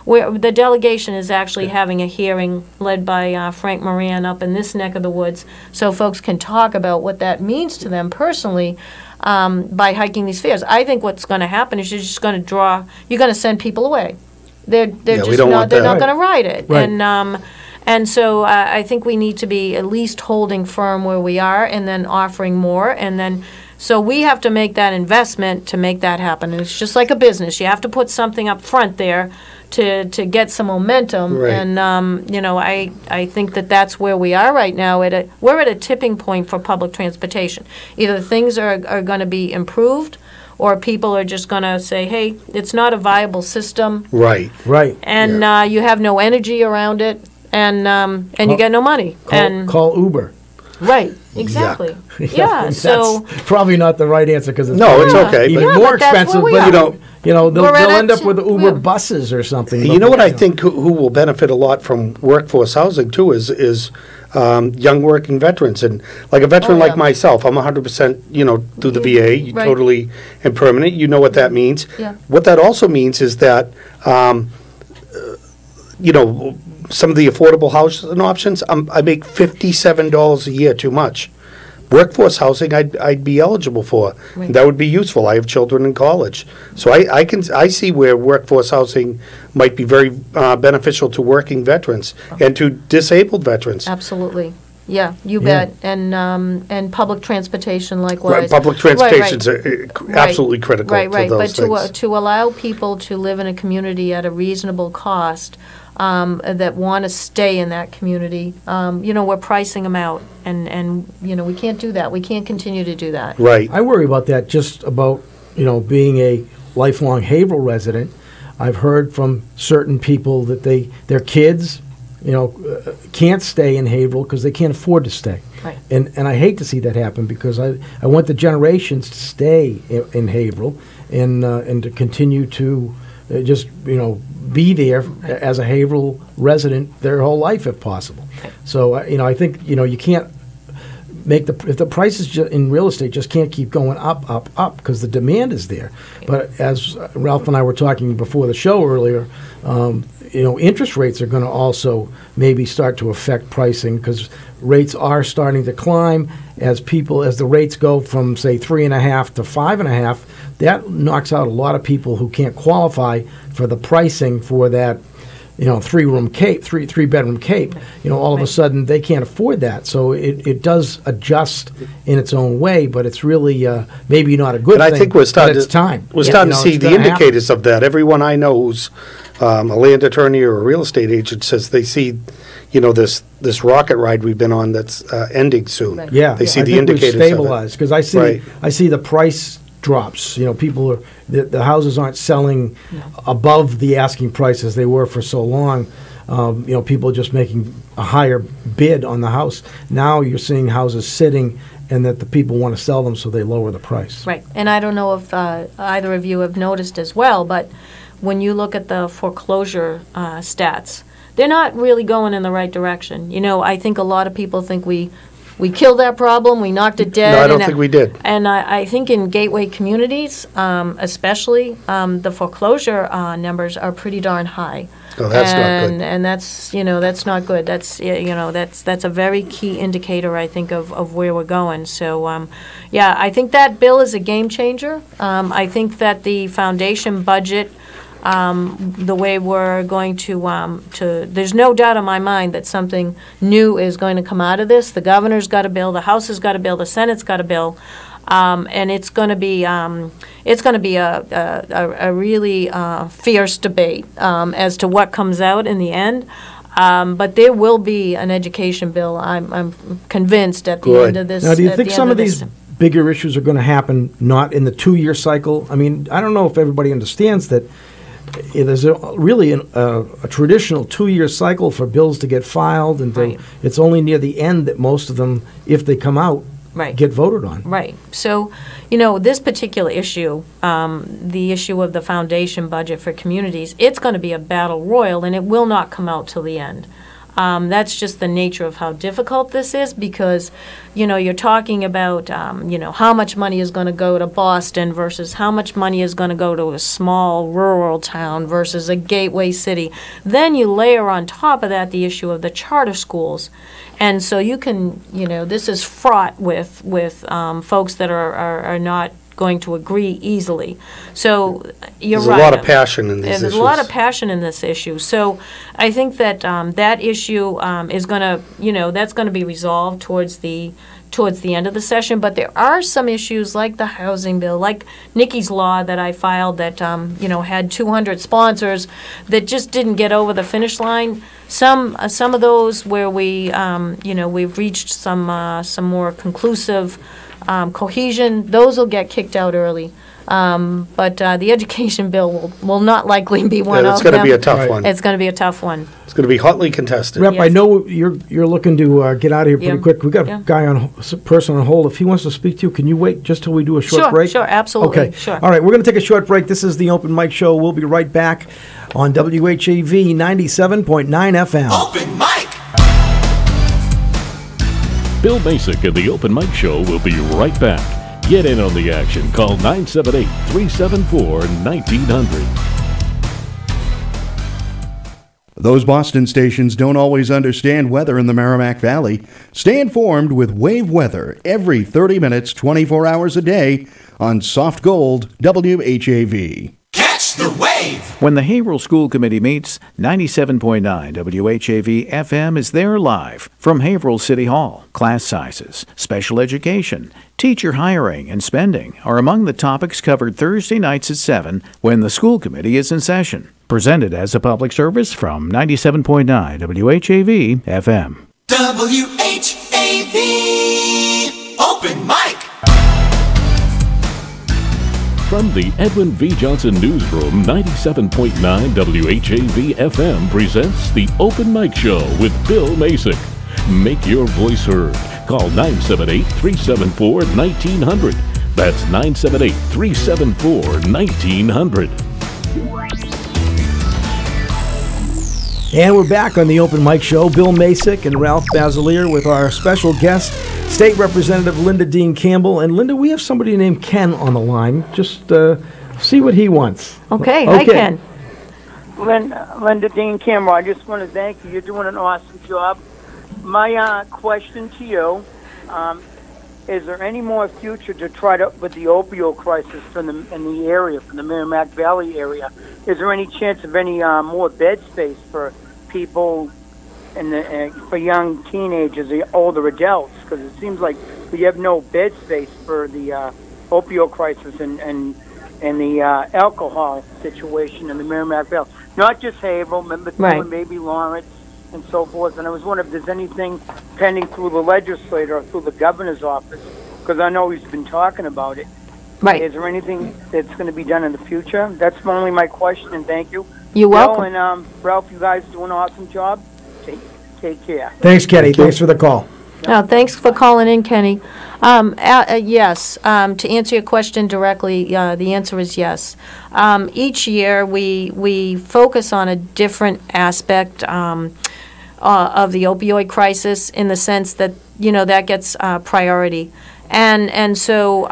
the delegation is actually having a hearing led by Frank Moran up in this neck of the woods, so folks can talk about what that means to them personally. By hiking these fares, I think what's going to happen is you're going to send people away. They're we don't want that. not going to ride it, Right. and so I think we need to be at least holding firm where we are, and then offering more, and then. So we have to make that investment to make that happen. And it's just like a business. You have to put something up front there to get some momentum. Right. And, I think that's where we are right now. We're at a tipping point for public transportation. Either things are going to be improved, or people are just going to say, hey, it's not a viable system. Right. Right. And you have no energy around it, and you get no money. Call Uber. Right, exactly. Yeah, That's so probably not the right answer because it's No, it's okay, even but- more but that's expensive. where we But are. they'll We're at end a up with Uber yeah. buses or something. You know what I think who will benefit a lot from workforce housing too is young working veterans. And like a veteran like myself, I'm 100%, through the VA, Right. totally and permanent. You know what that means. Yeah. What that also means is that, some of the affordable housing options, I make $57 a year too much. Workforce housing, I'd be eligible for. Right. That would be useful. I have children in college, so I see where workforce housing might be very beneficial to working veterans and to disabled veterans. Absolutely. Yeah, you bet. And public transportation likewise. Right, public transportation's absolutely critical Right, right. to those But things. to allow people to live in a community at a reasonable cost, that want to stay in that community, we're pricing them out, and we can't do that. We can't continue to do that. Right. I worry about that just about, being a lifelong Haverhill resident. I've heard from certain people that their kids, can't stay in Haverhill because they can't afford to stay. Right. And I hate to see that happen because I want the generations to stay in Haverhill and to continue to just, be there as a Haverhill resident their whole life if possible. So, I think, you can't make if the prices in real estate just can't keep going up because the demand is there. But as Ralph and I were talking before the show earlier, interest rates are going to also maybe start to affect pricing because rates are starting to climb as the rates go from say 3.5 to 5.5. That knocks out a lot of people who can't qualify for the pricing for that, three-bedroom cape. All of a sudden they can't afford that. So it does adjust in its own way, but it's really maybe not a good thing. And I think we're starting but it's time. We're starting to see the indicators of that. Everyone I know who's a land attorney or a real estate agent says they see, this rocket ride we've been on that's ending soon. Right. Yeah, They see I the think we've indicators of it. stabilized because I see the price drops. People the houses aren't selling above the asking price as they were for so long. People are just making a higher bid on the house. Now you're seeing houses sitting, and that the people want to sell them, so they lower the price. Right. And I don't know if either of you have noticed as well, but when you look at the foreclosure stats, they're not really going in the right direction. I think a lot of people think we killed that problem, we knocked it dead. No, I don't think we did. And I think in gateway communities, especially, the foreclosure numbers are pretty darn high. Oh, that's not good. And that's not good. That's a very key indicator, I think, of where we're going. So, I think that bill is a game changer. I think that the foundation budget, the way we're going to, there's no doubt in my mind that something new is going to come out of this. The governor's got a bill, the House has got a bill, the Senate's got a bill, and it's going to be a really fierce debate as to what comes out in the end. But there will be an education bill, I'm convinced, at the end of this. Now, do you think some of these bigger issues are going to happen not in the 2-year cycle? I mean, I don't know if everybody understands that there's really a traditional 2-year cycle for bills to get filed, and it's only near the end that most of them, if they come out, get voted on. Right. So, this particular issue, the issue of the foundation budget for communities, it's going to be a battle royal, and it will not come out till the end. That's just the nature of how difficult this is, because, you're talking about, how much money is going to go to Boston versus how much money is going to go to a small rural town versus a gateway city. Then you layer on top of that the issue of the charter schools. And so you can, this is fraught with folks that are not going to agree easily. So you're right. There's a lot of passion in these issues. There's a lot of passion in this issue. So I think that that issue is going to, that's going to be resolved towards the end of the session. But there are some issues like the housing bill, like Nikki's law that I filed that, had 200 sponsors that just didn't get over the finish line. Some of those where we've reached some more conclusive cohesion, those will get kicked out early. But the education bill will not likely be one of them. It's going to be a tough one. It's going to be a tough one. It's going to be hotly contested. Rep, I know you're looking to get out of here pretty quick. We've got a person on hold. If he wants to speak to you, can you wait just till we do a short break? Sure, absolutely. Okay. Sure. All right, we're going to take a short break. This is the Open Mic Show. We'll be right back on WHAV 97.9 FM. Open Mic! Bill Macek and the Open Mic Show will be right back. Get in on the action. Call 978-374-1900. Those Boston stations don't always understand weather in the Merrimack Valley. Stay informed with WAVE weather every 30 minutes, 24 hours a day on Soft Gold WHAV. Catch the wave! When the Haverhill School Committee meets, 97.9 WHAV FM is there live from Haverhill City Hall. Class sizes, special education, teacher hiring, and spending are among the topics covered Thursday nights at 7 when the school committee is in session. Presented as a public service from 97.9 WHAV FM. WHAV Open Mic! From the Edwin V. Johnson Newsroom, 97.9 WHAV FM presents the Open Mic Show with Bill Macek. Make your voice heard. Call 978-374-1900. That's 978-374-1900. And we're back on the Open Mic Show. Bill Macek and Ralph Basiliere with our special guest, State Representative Linda Dean Campbell. And Linda, we have somebody named Ken on the line. Just see what he wants. Okay. Hi, Ken. Linda Dean Campbell, I just want to thank you. You're doing an awesome job. My question to you, is there any more future to try to, with the opioid crisis in the area, from the Merrimack Valley area, is there any chance of any more bed space for people for young teenagers, older adults? Because it seems like we have no bed space for the opioid crisis and the alcohol situation in the Merrimack Valley. Not just Haverhill, but maybe Lawrence and so forth. And I was wondering if there's anything pending through the legislature or through the governor's office, because I know he's been talking about it. Right. Is there anything that's going to be done in the future? That's only my question, and thank you. You're welcome. Bill and Ralph, you guys do an awesome job. Take care. Thanks, Kenny. Thanks for the call. Thanks for calling in, Kenny. Yes, to answer your question directly, the answer is yes. Each year we focus on a different aspect of the opioid crisis, in the sense that, that gets priority. And so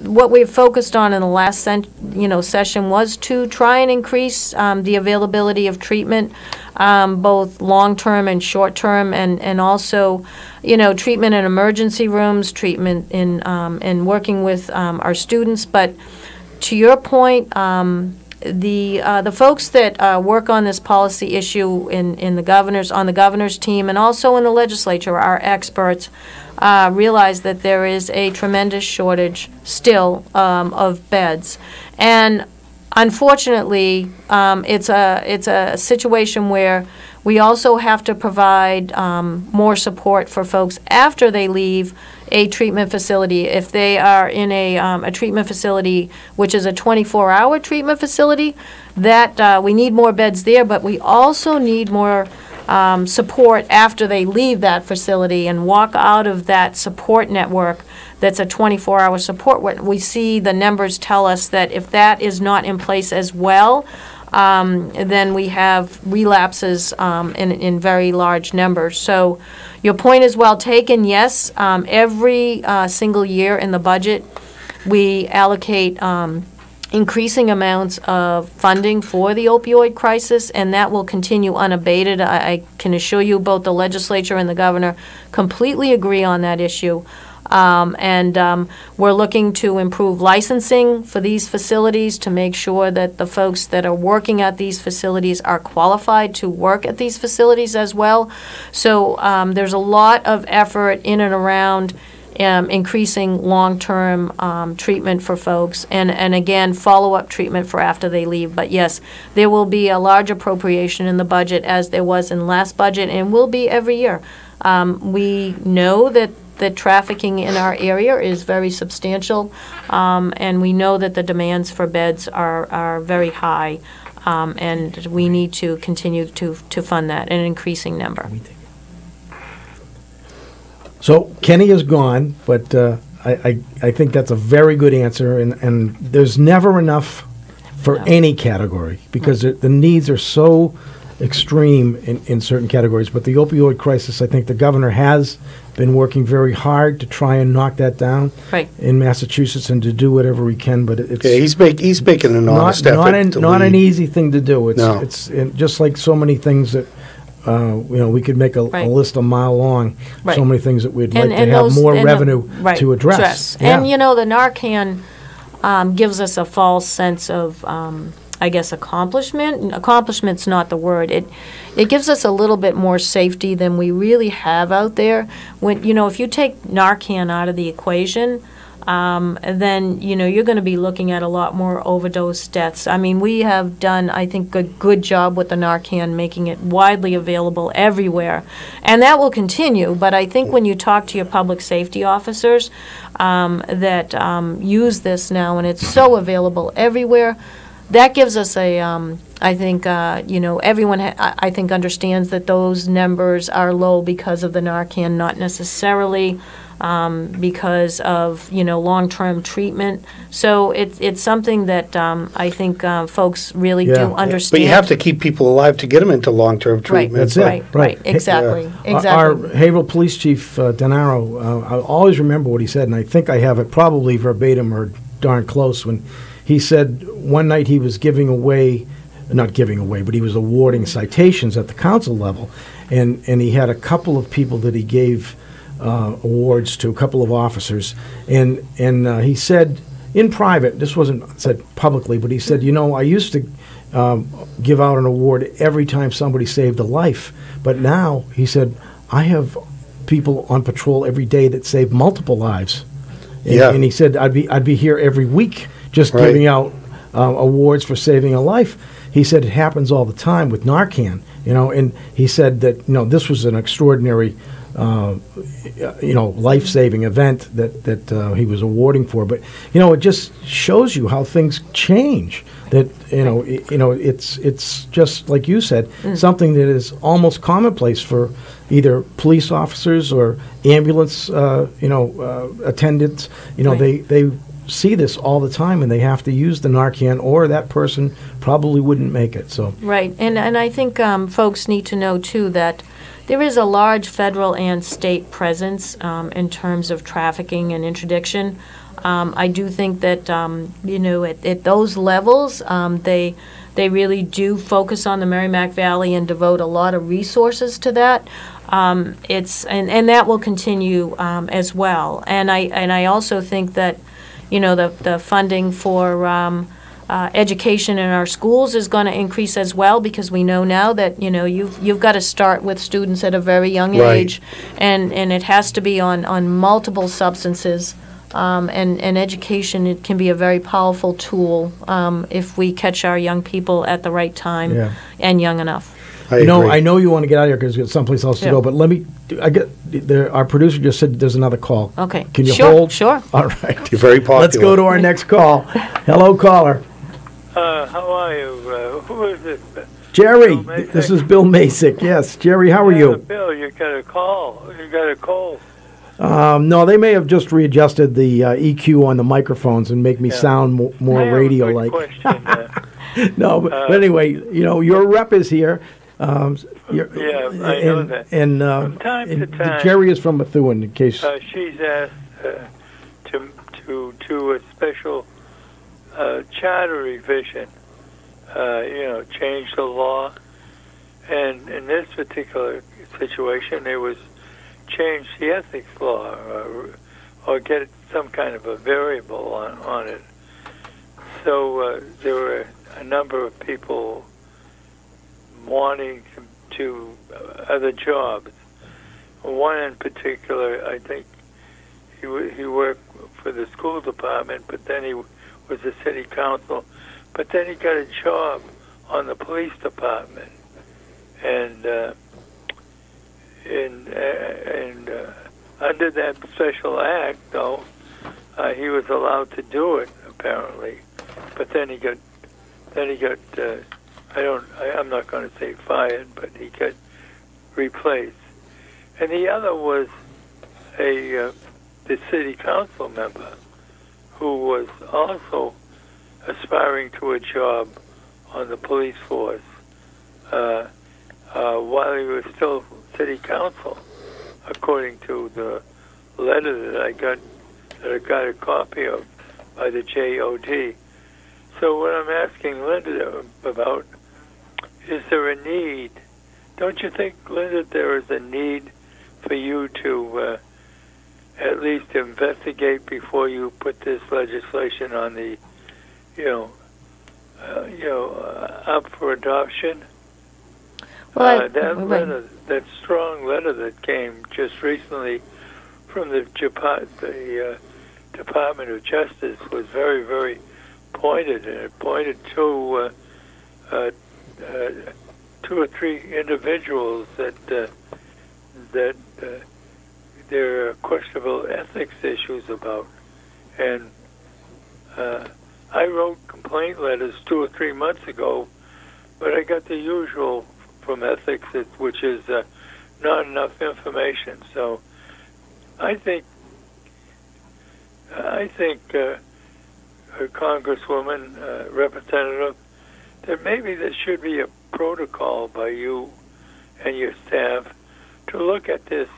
what we've focused on in the last session was to try and increase the availability of treatment, both long-term and short-term, and also, treatment in emergency rooms, treatment in working with our students. But to your point, the folks that work on this policy issue on the governor's team, and also in the legislature, are experts. Realize that there is a tremendous shortage still of beds, and unfortunately, it's a situation where we also have to provide more support for folks after they leave a treatment facility. If they are in a treatment facility, which is a 24-hour treatment facility, that we need more beds there, but we also need more support after they leave that facility and walk out of that support network that's a 24-hour support. What we see, the numbers tell us that if that is not in place as well, then we have relapses in very large numbers. So your point is well taken. Yes, every single year in the budget, we allocate increasing amounts of funding for the opioid crisis, and that will continue unabated. I can assure you both the legislature and the governor completely agree on that issue. We're looking to improve licensing for these facilities to make sure that the folks that are working at these facilities are qualified to work at these facilities as well. So there's a lot of effort in and around increasing long-term treatment for folks, and again, follow-up treatment for after they leave. But yes, there will be a large appropriation in the budget, as there was in last budget, and will be every year. We know that the trafficking in our area is very substantial, and we know that the demands for beds are very high, and we need to continue to fund that in an increasing number. So Kenny is gone, but I think that's a very good answer, and there's never enough for any category, because the needs are so extreme in certain categories. But the opioid crisis, I think the governor has been working very hard to try and knock that down in Massachusetts, and to do whatever he can. But it's he's making an honest effort. Not an easy thing to do. It's just like so many things that we could make a list a mile long. So many things that we'd like to have more revenue to address. Yeah. And the Narcan gives us a false sense of I guess accomplishment. Accomplishment's not the word. It gives us a little bit more safety than we really have out there. When if you take Narcan out of the equation, then you're going to be looking at a lot more overdose deaths. I mean, we have done, I think, a good job with the Narcan, making it widely available everywhere, and that will continue. But I think when you talk to your public safety officers that use this now, and it's so available everywhere, that gives us a, I think, everyone, I think, understands that those numbers are low because of the Narcan, not necessarily because of, long-term treatment. So it's something that I think folks really do understand. But you have to keep people alive to get them into long-term treatment. That's it. Right. Exactly. Our Haverhill Police Chief, Denaro, I always remember what he said, and I think I have it probably verbatim or darn close, when he said one night he was not giving away, but he was awarding citations at the council level, and he had a couple of people that he gave awards to, a couple of officers, and he said in private, this wasn't said publicly, but he said, I used to give out an award every time somebody saved a life, but now, he said, I have people on patrol every day that save multiple lives. And he said, I'd be here every week just giving out awards for saving a life. He said it happens all the time with Narcan, and he said that, this was an extraordinary, life-saving event that he was awarding for. But, it just shows you how things change. That, it's just, like you said, something that is almost commonplace for either police officers or ambulance, attendants. They see this all the time, and they have to use the Narcan, or that person probably wouldn't make it. So and I think folks need to know too that there is a large federal and state presence in terms of trafficking and interdiction. I do think that at those levels they really do focus on the Merrimack Valley and devote a lot of resources to that. And that will continue as well. And I also think that the funding for education in our schools is going to increase as well, because we know now that you've got to start with students at a very young age, and it has to be on multiple substances. And education, it can be a very powerful tool if we catch our young people at the right time and young enough. I know you want to get out of here because there's someplace else to go, but our producer just said there's another call. Okay. Can you hold? Sure. All right. You're very popular. Let's go to our next call. Hello, caller. How are you? Who is this? Jerry. This is Bill Macek. Yes, Jerry, how are you? Bill, you got a call. You got a call. No, they may have just readjusted the EQ on the microphones and make me sound more radio-like. No, but anyway, your rep is here. I know that. And, from time to time, Jerry is from Methuen, in case. She's asked to do a special charter revision, change the law. And in this particular situation, it was change the ethics law or get some kind of a variable on it. So there were a number of people wanting to other jobs. One in particular, I think he worked for the school department, but then he was a city council, but then he got a job on the police department. And under that special act, though, he was allowed to do it apparently. But then he got I'm not going to say fired, but he got replaced. And the other was the city council member who was also aspiring to a job on the police force while he was still city council, according to the letter that I got a copy of by the JOD. So what I'm asking Linda about, is there a need? Don't you think, Linda, there is a need for you to at least investigate before you put this legislation on the, up for adoption? Well, that strong letter that came just recently from the Department of Justice was very, very pointed, and it pointed to 2 or 3 individuals that there are questionable ethics issues about. And I wrote complaint letters 2 or 3 months ago, but I got the usual from ethics, which is not enough information. So I think Congresswoman, Representative, that maybe there should be a protocol by you and your staff to look at this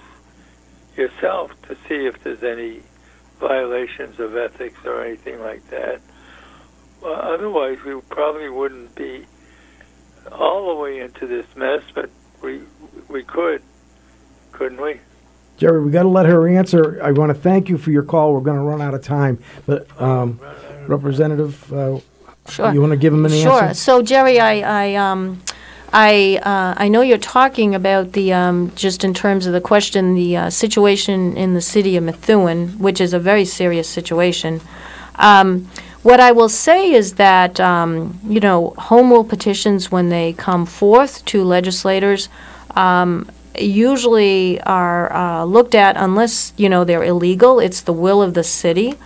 yourself to see if there's any violations of ethics or anything like that. Well, otherwise, we probably wouldn't be all the way into this mess, but we could, couldn't we? Jerry, we got to let her answer. I want to thank you for your call. We're going to run out of time, but Representative, sure. You want to give him an answer? Sure. So, Jerry, I know you're talking about the just in terms of the question, the situation in the city of Methuen, which is a very serious situation. What I will say is that home rule petitions, when they come forth to legislators, usually are looked at unless they're illegal. It's the will of the city.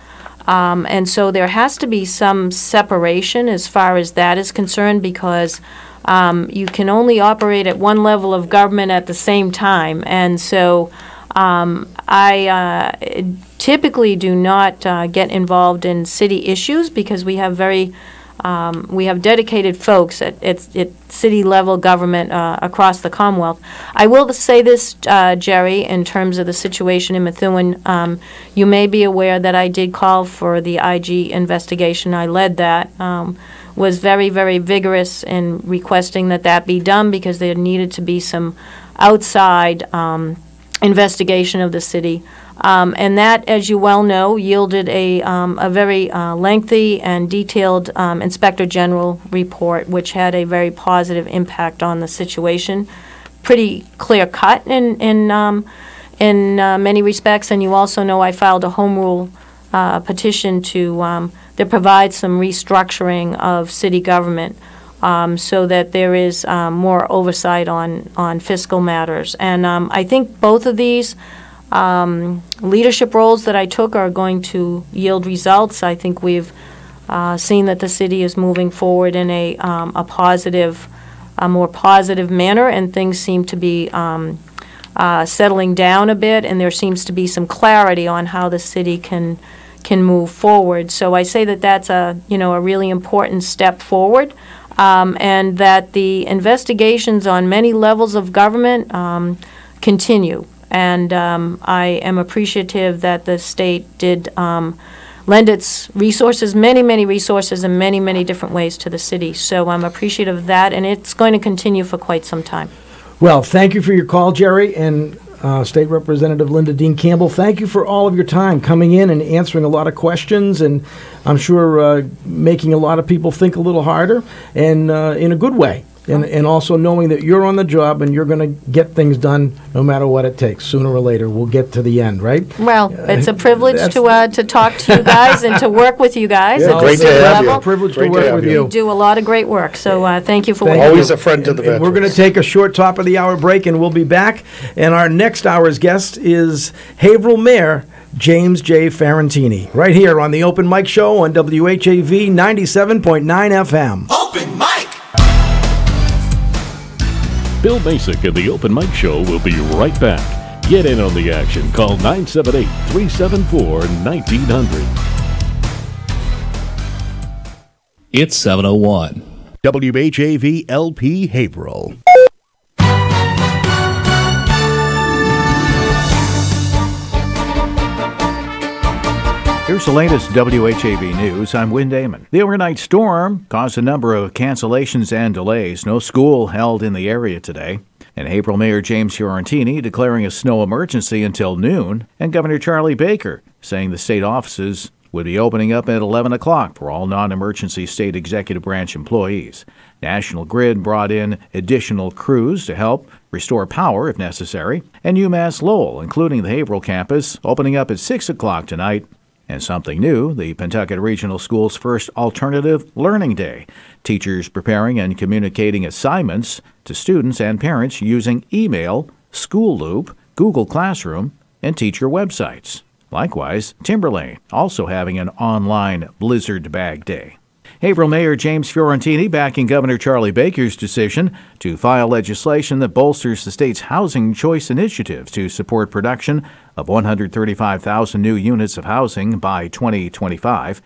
And so there has to be some separation as far as that is concerned, because you can only operate at one level of government at the same time. And so I typically do not get involved in city issues, because we have we have dedicated folks at city level government across the Commonwealth. I will say this, Jerry, in terms of the situation in Methuen, you may be aware that I did call for the IG investigation. I led that. Was very, very vigorous in requesting that be done, because there needed to be some outside investigation of the city. And that, as you well know, yielded a very lengthy and detailed Inspector General report, which had a very positive impact on the situation. Pretty clear cut in many respects. And you also know I filed a home rule petition that provides some restructuring of city government, so that there is more oversight on fiscal matters. And I think both of these leadership roles that I took are going to yield results. I think we've seen that the city is moving forward in a more positive manner, and things seem to be settling down a bit, and there seems to be some clarity on how the city can move forward. So I say that that's a really important step forward, and that the investigations on many levels of government continue. And I am appreciative that the state did lend its resources, many resources in many different ways to the city. So I'm appreciative of that, and it's going to continue for quite some time. Well, thank you for your call, Jerry, and State Representative Linda Dean Campbell. Thank you for all of your time coming in and answering a lot of questions, and I'm sure making a lot of people think a little harder, and in a good way. And also knowing that you're on the job and you're going to get things done no matter what it takes. Sooner or later, we'll get to the end, right? Well, it's a privilege to talk to you guys and to work with you guys. Yeah, great to have you. Privilege to work with you. You do a lot of great work, so thank you for Thank what you Always do. a friend to the veterans. We're going to take a short top-of-the-hour break, and we'll be back. And our next hour's guest is Haverhill Mayor James J. Fiorentini, right here on the Open Mic Show on WHAV 97.9 FM. Open mic. Bill Macek and the Open Mic Show will be right back. Get in on the action. Call 978-374-1900. It's 7:01. WHAV LP Haverhill. Here's the latest WHAV news. I'm Wynn Damon. The overnight storm caused a number of cancellations and delays. No school held in the area today. And Haverhill Mayor James Fiorentini declaring a snow emergency until noon. And Governor Charlie Baker saying the state offices would be opening up at 11 o'clock for all non-emergency state executive branch employees. National Grid brought in additional crews to help restore power if necessary. And UMass Lowell, including the Haverhill campus, opening up at 6 o'clock tonight. And something new, the Pentucket Regional School's first alternative learning day. Teachers preparing and communicating assignments to students and parents using email, School Loop, Google Classroom, and teacher websites. Likewise, Timberlane also having an online Blizzard Bag Day. Haverhill Mayor James Fiorentini backing Governor Charlie Baker's decision to file legislation that bolsters the state's housing choice initiative to support production of 135,000 new units of housing by 2025.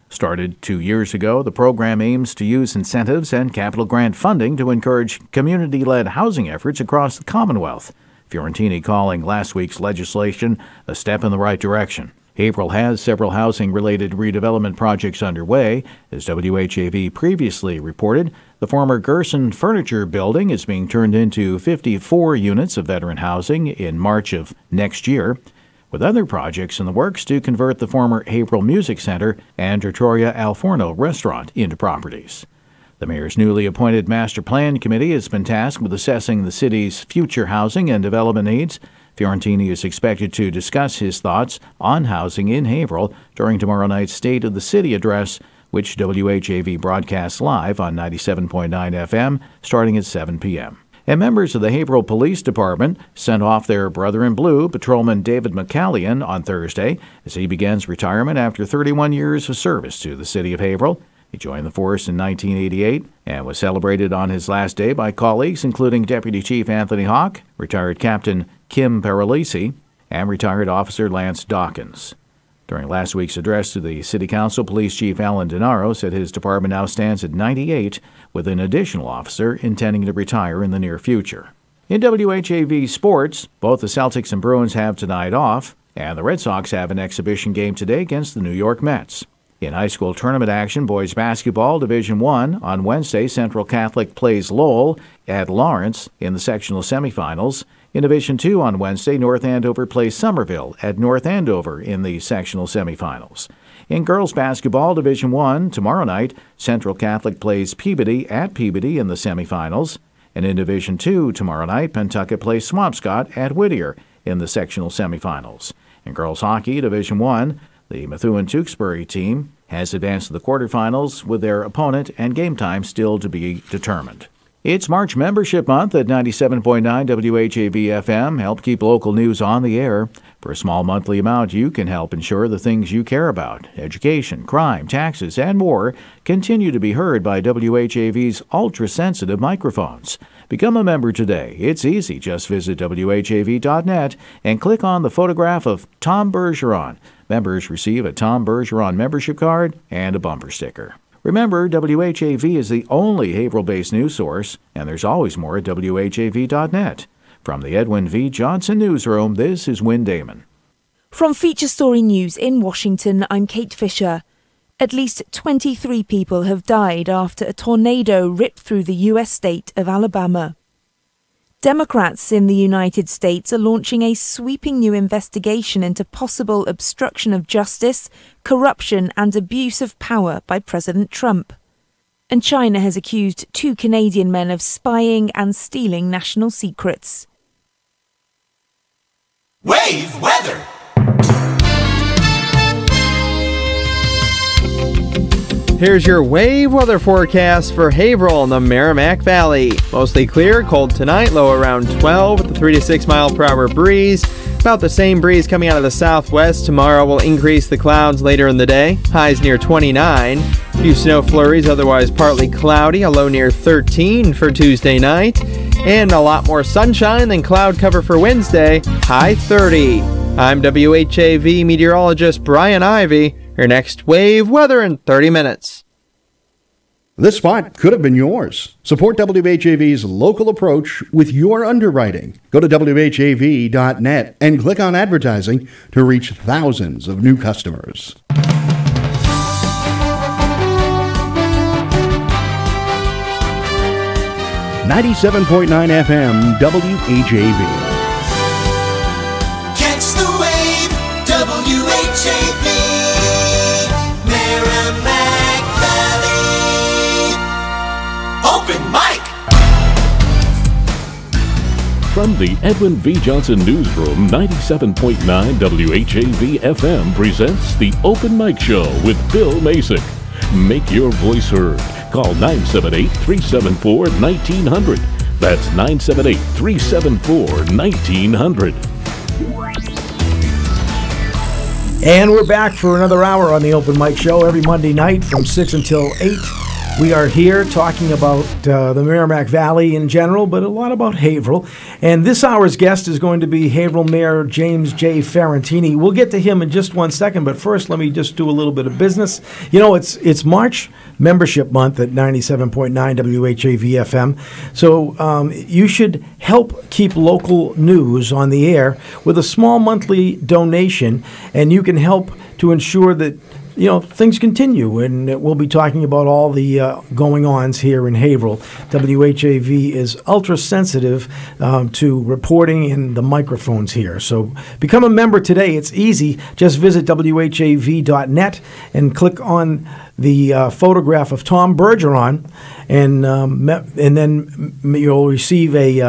Started 2 years ago, the program aims to use incentives and capital grant funding to encourage community-led housing efforts across the Commonwealth. Fiorentini calling last week's legislation a step in the right direction. Haverhill has several housing-related redevelopment projects underway. As WHAV previously reported, the former Gerson Furniture Building is being turned into 54 units of veteran housing in March of next year, with other projects in the works to convert the former Haverhill Music Center and Trattoria Al Forno restaurant into properties. The mayor's newly appointed Master Plan Committee has been tasked with assessing the city's future housing and development needs. Fiorentini is expected to discuss his thoughts on housing in Haverhill during tomorrow night's State of the City address, which WHAV broadcasts live on 97.9 FM starting at 7 p.m. And members of the Haverhill Police Department sent off their brother in blue, Patrolman David McCallion, on Thursday as he begins retirement after 31 years of service to the city of Haverhill. He joined the force in 1988 and was celebrated on his last day by colleagues including Deputy Chief Anthony Hawk, retired Captain Kim Paralisi, and retired Officer Lance Dawkins. During last week's address to the City Council, Police Chief Alan Denaro said his department now stands at 98, with an additional officer intending to retire in the near future. In WHAV sports, both the Celtics and Bruins have tonight off, and the Red Sox have an exhibition game today against the New York Mets. In high school tournament action, boys basketball, Division I, on Wednesday, Central Catholic plays Lowell at Lawrence in the sectional semifinals. In Division II on Wednesday, North Andover plays Somerville at North Andover in the sectional semifinals. In girls basketball, Division I, tomorrow night, Central Catholic plays Peabody at Peabody in the semifinals. And in Division II, tomorrow night, Pentucket plays Swampscott at Whittier in the sectional semifinals. In girls hockey, Division I, the Methuen-Tewksbury team has advanced to the quarterfinals with their opponent and game time still to be determined. It's March Membership Month at 97.9 WHAV-FM. Help keep local news on the air. For a small monthly amount, you can help ensure the things you care about, education, crime, taxes, and more, continue to be heard by WHAV's ultra-sensitive microphones. Become a member today. It's easy. Just visit WHAV.net and click on the photograph of Tom Bergeron. Members receive a Tom Bergeron membership card and a bumper sticker. Remember, WHAV is the only Haverhill-based news source, and there's always more at WHAV.net. From the Edwin V. Johnson Newsroom, this is Wynn Damon. From Feature Story News in Washington, I'm Kate Fisher. At least 23 people have died after a tornado ripped through the U.S. state of Alabama. Democrats in the United States are launching a sweeping new investigation into possible obstruction of justice, corruption and abuse of power by President Trump. And China has accused 2 Canadian men of spying and stealing national secrets. Wave weather. Here's your wave weather forecast for Haverhill in the Merrimack Valley. Mostly clear, cold tonight, low around 12 with a 3 to 6 mile per hour breeze. About the same breeze coming out of the southwest. Tomorrow will increase the clouds later in the day. Highs near 29. Few snow flurries, otherwise partly cloudy. A low near 13 for Tuesday night. And a lot more sunshine than cloud cover for Wednesday. High 30. I'm WHAV meteorologist Brian Ivy. Your next wave weather in 30 minutes. This spot could have been yours. Support WHAV's local approach with your underwriting. Go to WHAV.net and click on advertising to reach thousands of new customers. 97.9 FM WHAV. Catch the wave, WHAV, Merrimack Valley. Open mic. From the Edwin V. Johnson Newsroom, 97.9 WHAV FM presents the Open Mic Show with Bill Macek. Make your voice heard. Call 978-374-1900. That's 978-374-1900. And we're back for another hour on the Open Mic Show every Monday night from 6 until 8. We are here talking about the Merrimack Valley in general, but a lot about Haverhill. And this hour's guest is going to be Haverhill Mayor James J. Fiorentini. We'll get to him in just 1 second, but first let me just do a little bit of business. You know, it's March membership month at 97.9 WHAV FM, so you should help keep local news on the air with a small monthly donation, and you can help to ensure that things continue, and we'll be talking about all the going-ons here in Haverhill. WHAV is ultra-sensitive to reporting and the microphones here. So become a member today. It's easy. Just visit WHAV.net and click on the photograph of Tom Bergeron, and then you'll receive a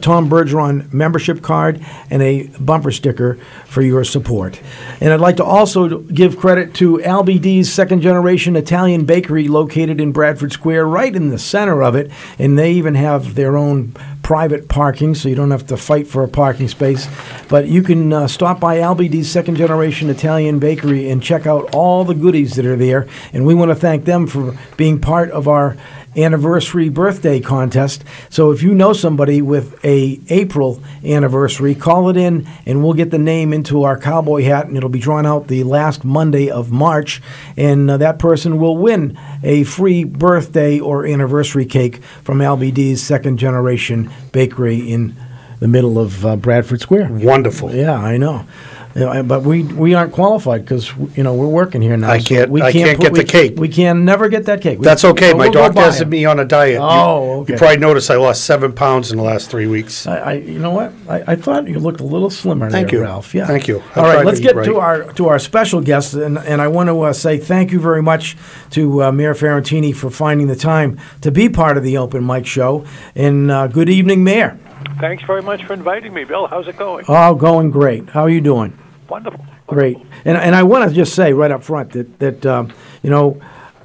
Tom Bergeron membership card and a bumper sticker for your support. And I'd like to also give credit to LBD's second-generation Italian bakery located in Bradford Square, right in the center of it, and they even have their own private parking, so you don't have to fight for a parking space. But you can stop by LBD's second-generation Italian bakery and check out all the goodies that are there, and we want to thank them for being part of our anniversary birthday contest. So if you know somebody with a April anniversary, call it in and we'll get the name into our cowboy hat, and it'll be drawn out the last Monday of March, and that person will win a free birthday or anniversary cake from LBD's second generation bakery in the middle of Bradford Square. Wonderful. Yeah, I know. But we aren't qualified because we're working here now. I can't get the cake. We can never get that cake. That's okay. My doctor has me on a diet. Oh, okay. You probably noticed I lost 7 pounds in the last 3 weeks. You know what? I thought you looked a little slimmer. Thank there, you, Ralph. Yeah. Thank you. All right, let's get to our special guest, and I want to say thank you very much to Mayor Fiorentini for finding the time to be part of the Open Mic Show. And good evening, Mayor. Thanks very much for inviting me, Bill. How's it going? Oh, going great. How are you doing? Wonderful. Great. And I want to just say right up front that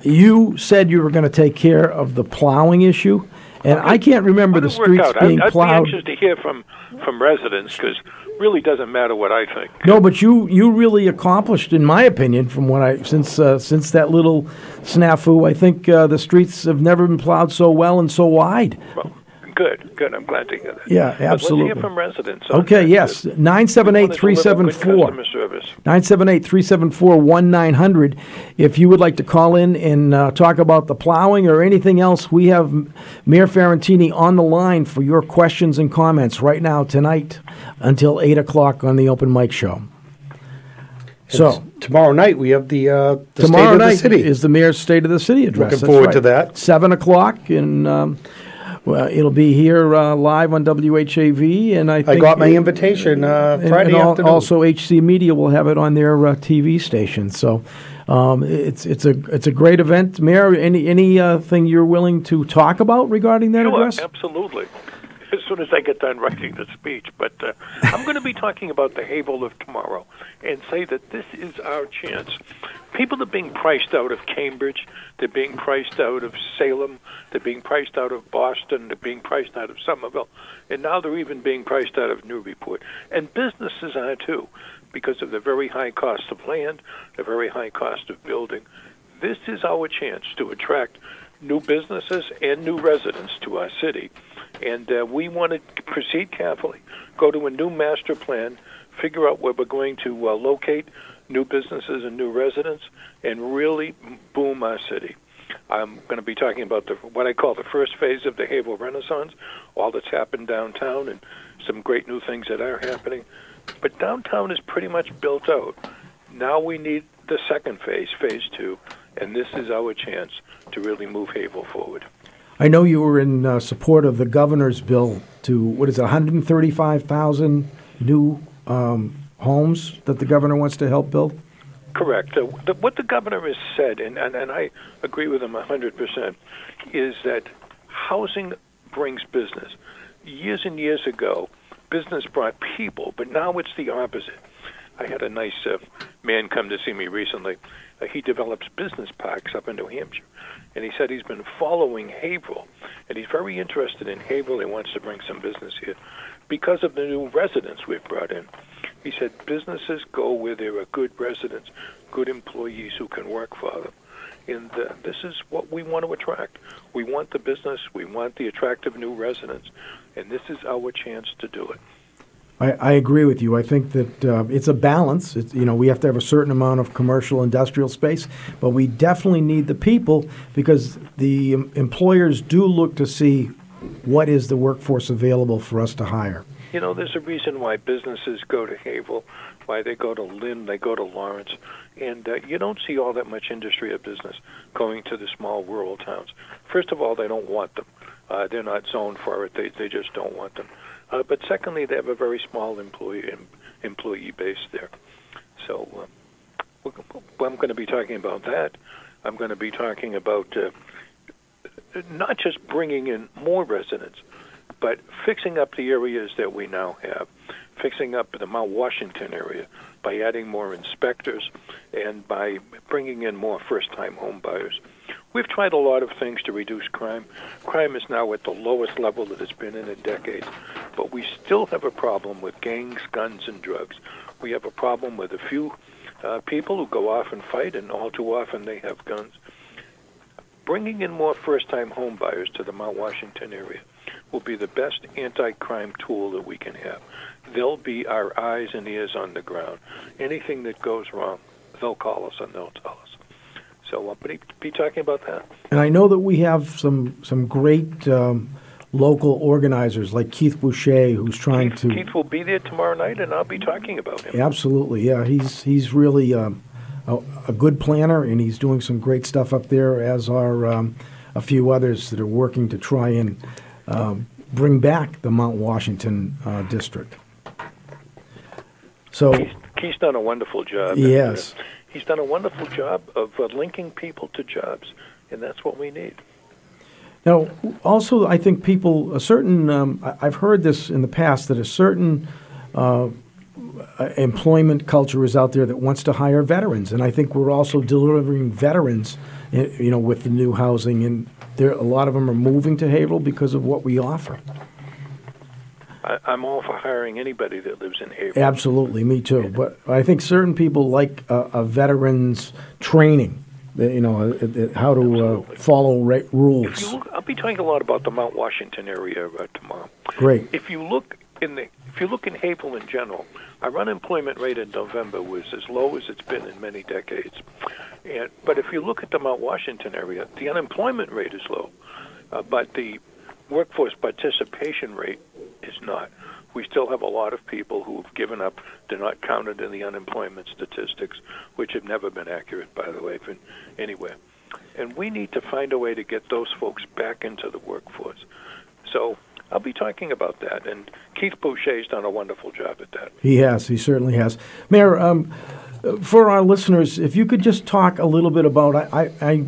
you said you were going to take care of the plowing issue, and I can't remember the streets being plowed. I'd be anxious to hear from residents, because it really doesn't matter what I think. No, but you really accomplished, in my opinion, from what since that little snafu, I think the streets have never been plowed so well and so wide. Well, Good. I'm glad to hear that. Yeah, absolutely. Let's hear from residents. Okay, yes. 978-374-1-900. If you would like to call in and talk about the plowing or anything else, we have Mayor Fiorentini on the line for your questions and comments right now tonight until 8 o'clock on the Open Mic Show. So tomorrow night we have the State tomorrow of the night City. is the Mayor's State of the City address. Looking That's forward right. to that. 7 o'clock, and it'll be here live on WHAV. And I got my invitation Friday afternoon. Also, HC Media will have it on their TV station. So it's a great event. Mayor, anything you're willing to talk about regarding that address? Absolutely. As soon as I get done writing the speech. But I'm going to be talking about the Haverhill of tomorrow and say that this is our chance. People are being priced out of Cambridge. They're being priced out of Salem. They're being priced out of Boston. They're being priced out of Somerville. And now they're even being priced out of Newburyport. And businesses are too, because of the very high cost of land, the very high cost of building. This is our chance to attract new businesses and new residents to our city. And we want to proceed carefully, go to a new master plan, figure out where we're going to locate new businesses and new residents, and really boom our city. I'm going to be talking about what I call the first phase of the Haverhill Renaissance, all that's happened downtown and some great new things that are happening. But downtown is pretty much built out. Now we need the second phase, phase 2, and this is our chance to really move Haverhill forward. I know you were in support of the governor's bill to, 135,000 new homes that the governor wants to help build? Correct. What the governor has said, and I agree with him 100%, is that housing brings business. Years and years ago, business brought people, but now it's the opposite. I had a nice man come to see me recently. He develops business parks up in New Hampshire. And he said he's been following Haverhill, and he's very interested in Haverhill. He wants to bring some business here because of the new residents we've brought in. He said businesses go where there are good residents, good employees who can work for them. And this is what we want to attract. We want the business. We want the attractive new residents. And this is our chance to do it. I agree with you. I think that it's a balance. We have to have a certain amount of commercial industrial space, but we definitely need the people because the employers do look to see what is the workforce available for us to hire. There's a reason why businesses go to Haverhill, why they go to Lynn, they go to Lawrence, and you don't see all that much industry or business going to the small rural towns. First of all, they don't want them. They're not zoned for it. They just don't want them. But secondly, they have a very small employee base there. So I'm going to be talking about that. I'm going to be talking about not just bringing in more residents, but fixing up the areas that we now have, fixing up the Mount Washington area by adding more inspectors and by bringing in more first-time home buyers. We've tried a lot of things to reduce crime. Crime is now at the lowest level that it's been in a decade. But we still have a problem with gangs, guns, and drugs. We have a problem with a few people who go off and fight, and all too often they have guns. Bringing in more first-time home buyers to the Mount Washington area will be the best anti-crime tool that we can have. They'll be our eyes and ears on the ground. Anything that goes wrong, they'll call us and they'll tell us. So I'll be talking about that. And I know that we have some great local organizers like Keith Boucher, who's trying to... Keith will be there tomorrow night, and I'll be talking about him. Absolutely, yeah. He's really a good planner, and he's doing some great stuff up there, as are a few others that are working to try and bring back the Mount Washington district. So Keith's done a wonderful job. Yes. He's done a wonderful job of linking people to jobs, and that's what we need. Now, also, I think people, I've heard this in the past, that a certain employment culture is out there that wants to hire veterans, and I think we're also delivering veterans, with the new housing, and a lot of them are moving to Haverhill because of what we offer. I'm all for hiring anybody that lives in Haverhill. Absolutely, me too. But I think certain people like a veteran's training, how to follow rules. I'll be talking a lot about the Mount Washington area tomorrow. Great. If you look in Haverhill in general, our unemployment rate in November was as low as it's been in many decades. But if you look at the Mount Washington area, the unemployment rate is low, but the workforce participation rate is not. We still have a lot of people who have given up. They're not counted in the unemployment statistics, which have never been accurate, by the way, anywhere. And we need to find a way to get those folks back into the workforce. So I'll be talking about that, and Keith Boucher's done a wonderful job at that. He has. He certainly has. Mayor, for our listeners, if you could just talk a little bit about, I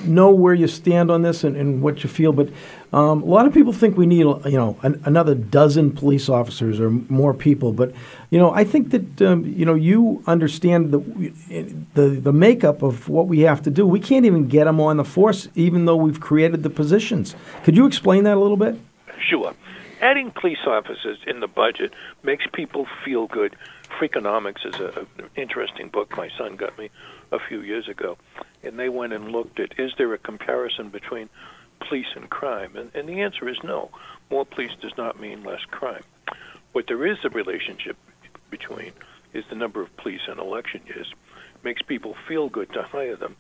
know where you stand on this and what you feel, but a lot of people think we need, another dozen police officers or more people. But, I think that, you understand the makeup of what we have to do. We can't even get them on the force, even though we've created the positions. Could you explain that a little bit? Sure. Adding police officers in the budget makes people feel good. Freakonomics is an interesting book my son got me a few years ago. And they went and looked at, is there a comparison between police and crime? And the answer is no. More police does not mean less crime. What there is a relationship between is the number of police in election years. Makes people feel good to hire them.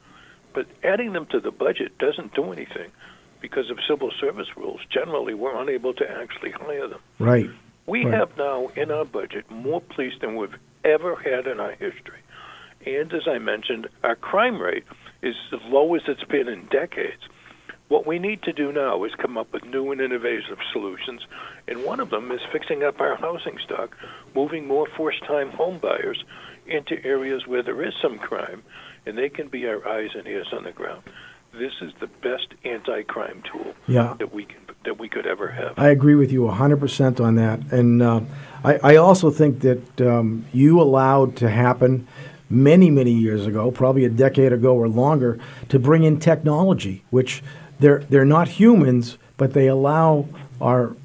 But adding them to the budget doesn't do anything. Because of civil service rules, generally we're unable to actually hire them. Right. We have now in our budget more police than we've ever had in our history. And as I mentioned, our crime rate is as low as it's been in decades. What we need to do now is come up with new and innovative solutions, and one of them is fixing up our housing stock, moving more first-time home buyers into areas where there is some crime, and they can be our eyes and ears on the ground. This is the best anti-crime tool that we could ever have. I agree with you 100% on that. And I also think that you allowed to happen many, many years ago, probably a decade ago or longer, to bring in technology, which they're not humans, but they allow our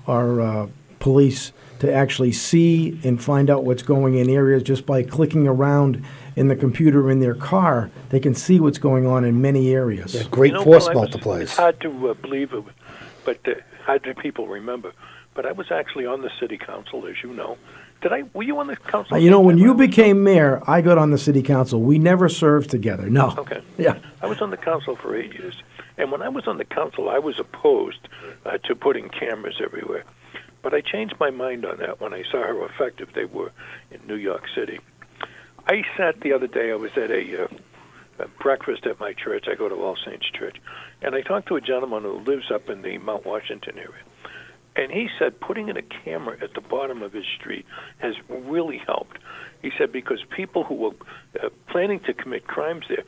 police to actually see and find out what's going in areas just by clicking around in the computer in their car. They can see what's going on in many areas. Yeah, great force multipliers. It's hard to believe it, but hard to people remember. But I was actually on the city council, as you know. Were you on the council? When you became mayor, I got on the city council. We never served together. No. Okay. Yeah. I was on the council for 8 years. And when I was on the council, I was opposed to putting cameras everywhere. But I changed my mind on that when I saw how effective they were in New York City. I sat the other day, I was at a breakfast at my church. I go to All Saints Church. And I talked to a gentleman who lives up in the Mount Washington area. And he said putting in a camera at the bottom of his street has really helped. He said because people who were planning to commit crimes there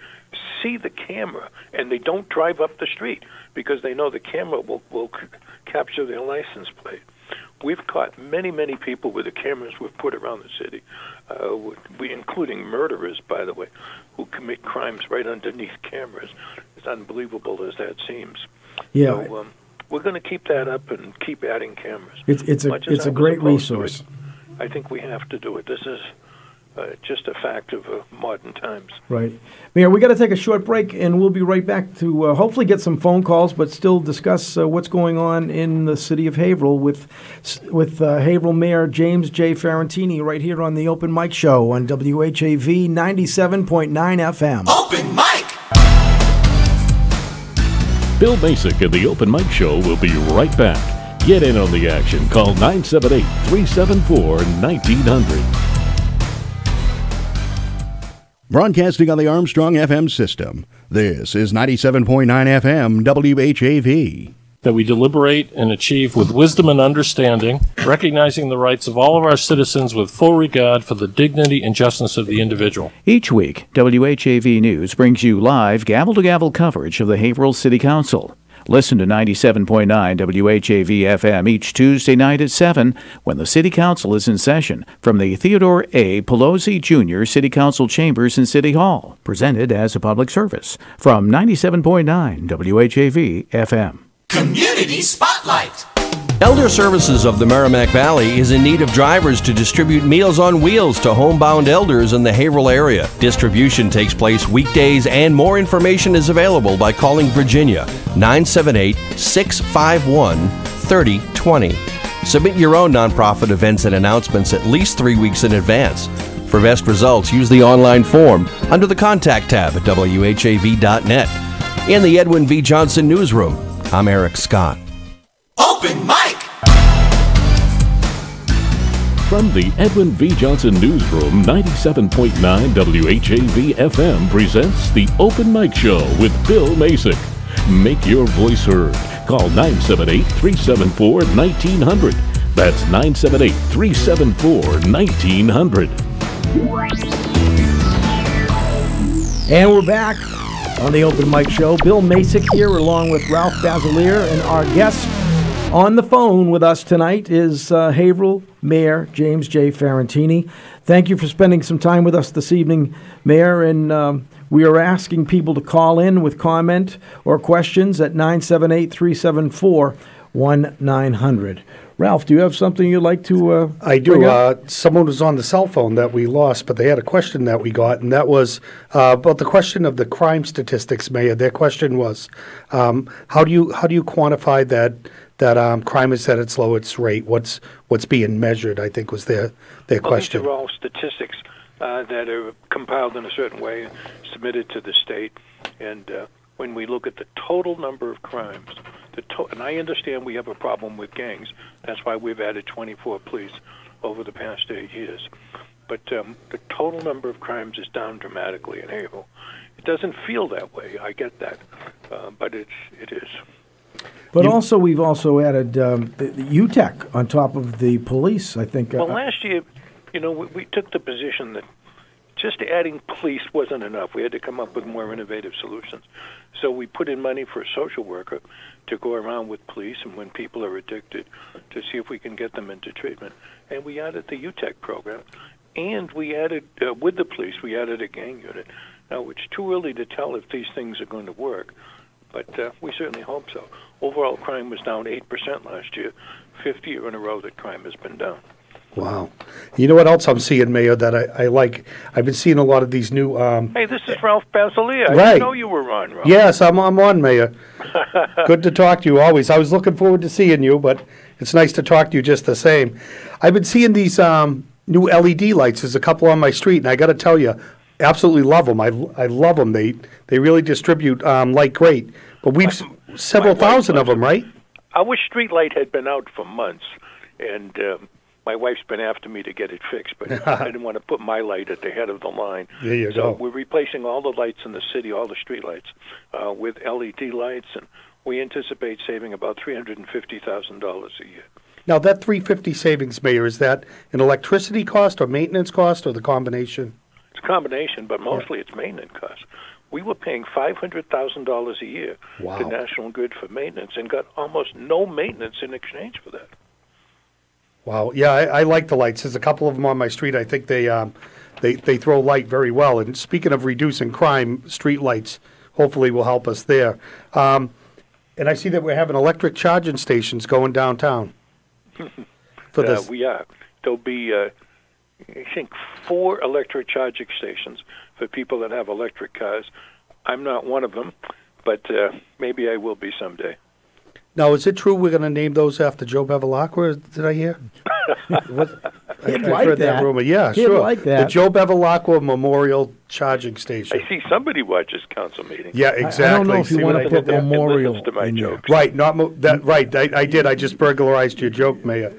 see the camera and they don't drive up the street because they know the camera will capture their license plate. We've caught many, many people with the cameras we've put around the city, including murderers, by the way, who commit crimes right underneath cameras. As unbelievable as that seems. Yeah. So, we're going to keep that up and keep adding cameras. It's a great resource. I think we have to do it. This is just a fact of modern times. Right. Mayor, we got to take a short break, and we'll be right back to hopefully get some phone calls, but still discuss what's going on in the city of Haverhill with Haverhill Mayor James J. Fiorentini right here on the Open Mic Show on WHAV 97.9 FM. Open Mic! Bill Macek and the Open Mic Show will be right back. Get in on the action. Call 978-374-1900. Broadcasting on the Armstrong FM system, this is 97.9 FM WHAV. That we deliberate and achieve with wisdom and understanding, recognizing the rights of all of our citizens with full regard for the dignity and justice of the individual. Each week, WHAV News brings you live gavel-to-gavel coverage of the Haverhill City Council. Listen to 97.9 WHAV FM each Tuesday night at 7 when the City Council is in session from the Theodore A. Pelosi Jr. City Council Chambers in City Hall. Presented as a public service from 97.9 WHAV FM. Community Spotlight. Elder Services of the Merrimack Valley is in need of drivers to distribute Meals on Wheels to homebound elders in the Haverhill area. Distribution takes place weekdays, and more information is available by calling Virginia 978-651-3020. Submit your own nonprofit events and announcements at least 3 weeks in advance. For best results, use the online form under the Contact tab at WHAV.net. In the Edwin V. Johnson Newsroom, I'm Eric Scott. Open mic! From the Edwin V. Johnson Newsroom, 97.9 WHAV FM presents the Open Mic Show with Bill Macek. Make your voice heard. Call 978-374-1900. That's 978-374-1900. And we're back on the Open Mic Show. Bill Macek here along with Ralph Basiliere, and our guest on the phone with us tonight is Haverhill Mayor James J. Fiorentini. Thank you for spending some time with us this evening, Mayor, and we are asking people to call in with comment or questions at 978-374-1900. Ralph, do you have something you'd like to I do. Someone was on the cell phone that we lost, but they had a question that we got, and that was about the question of the crime statistics, Mayor. Their question was, how do you quantify that crime is at its lowest rate? What's being measured, I think, was their question. These are all statistics that are compiled in a certain way, submitted to the state, and when we look at the total number of crimes, and I understand we have a problem with gangs. That's why we've added 24 police over the past 8 years. But the total number of crimes is down dramatically in Haverhill. It doesn't feel that way. I get that, but it is. But also, we've also added the UTEC on top of the police, I think. Well, last year, we took the position that just adding police wasn't enough. We had to come up with more innovative solutions. So we put in money for a social worker to go around with police and when people are addicted to see if we can get them into treatment. And we added the UTEC program. And we added, with the police, we added a gang unit. Now, it's too early to tell if these things are going to work, but we certainly hope so. Overall crime was down 8% last year. 5th year in a row that crime has been down. Wow. You know what else I'm seeing, Mayor, that I like? I've been seeing a lot of these new... hey, this is Ralph Basiliere. Right. I didn't know you were on, Ralph. Yes, I'm on, Mayor. Good to talk to you always. I was looking forward to seeing you, but it's nice to talk to you just the same. I've been seeing these new LED lights. There's a couple on my street, and I got to tell you, absolutely love them. I love them. They really distribute light great. But we've several thousand of them, right? Our street light had been out for months, and... my wife's been after me to get it fixed, but I didn't want to put my light at the head of the line. There you go. go. We're replacing all the lights in the city, all the street lights, with LED lights, and we anticipate saving about $350,000 a year. Now, that $350 savings, Mayor, is that an electricity cost or maintenance cost or the combination? It's a combination, but mostly it's maintenance costs. We were paying $500,000 a year to National Grid for maintenance and got almost no maintenance in exchange for that. Wow. Yeah, I like the lights. There's a couple of them on my street. I think they throw light very well. And speaking of reducing crime, street lights hopefully will help us there. And I see that we're having electric charging stations going downtown. For this. We are. There'll be, I think, 4 electric charging stations for people that have electric cars. I'm not one of them, but maybe I will be someday. Now, is it true we're going to name those after Joe Bevilacqua? Did I hear? I've heard that rumor. Yeah, sure. Like that. The Joe Bevilacqua Memorial Charging Station. I see somebody watches council meetings. Yeah, exactly. I don't know if you want to put memorial to my in jokes. Right, right. I did. I just burglarized your joke, Mayor.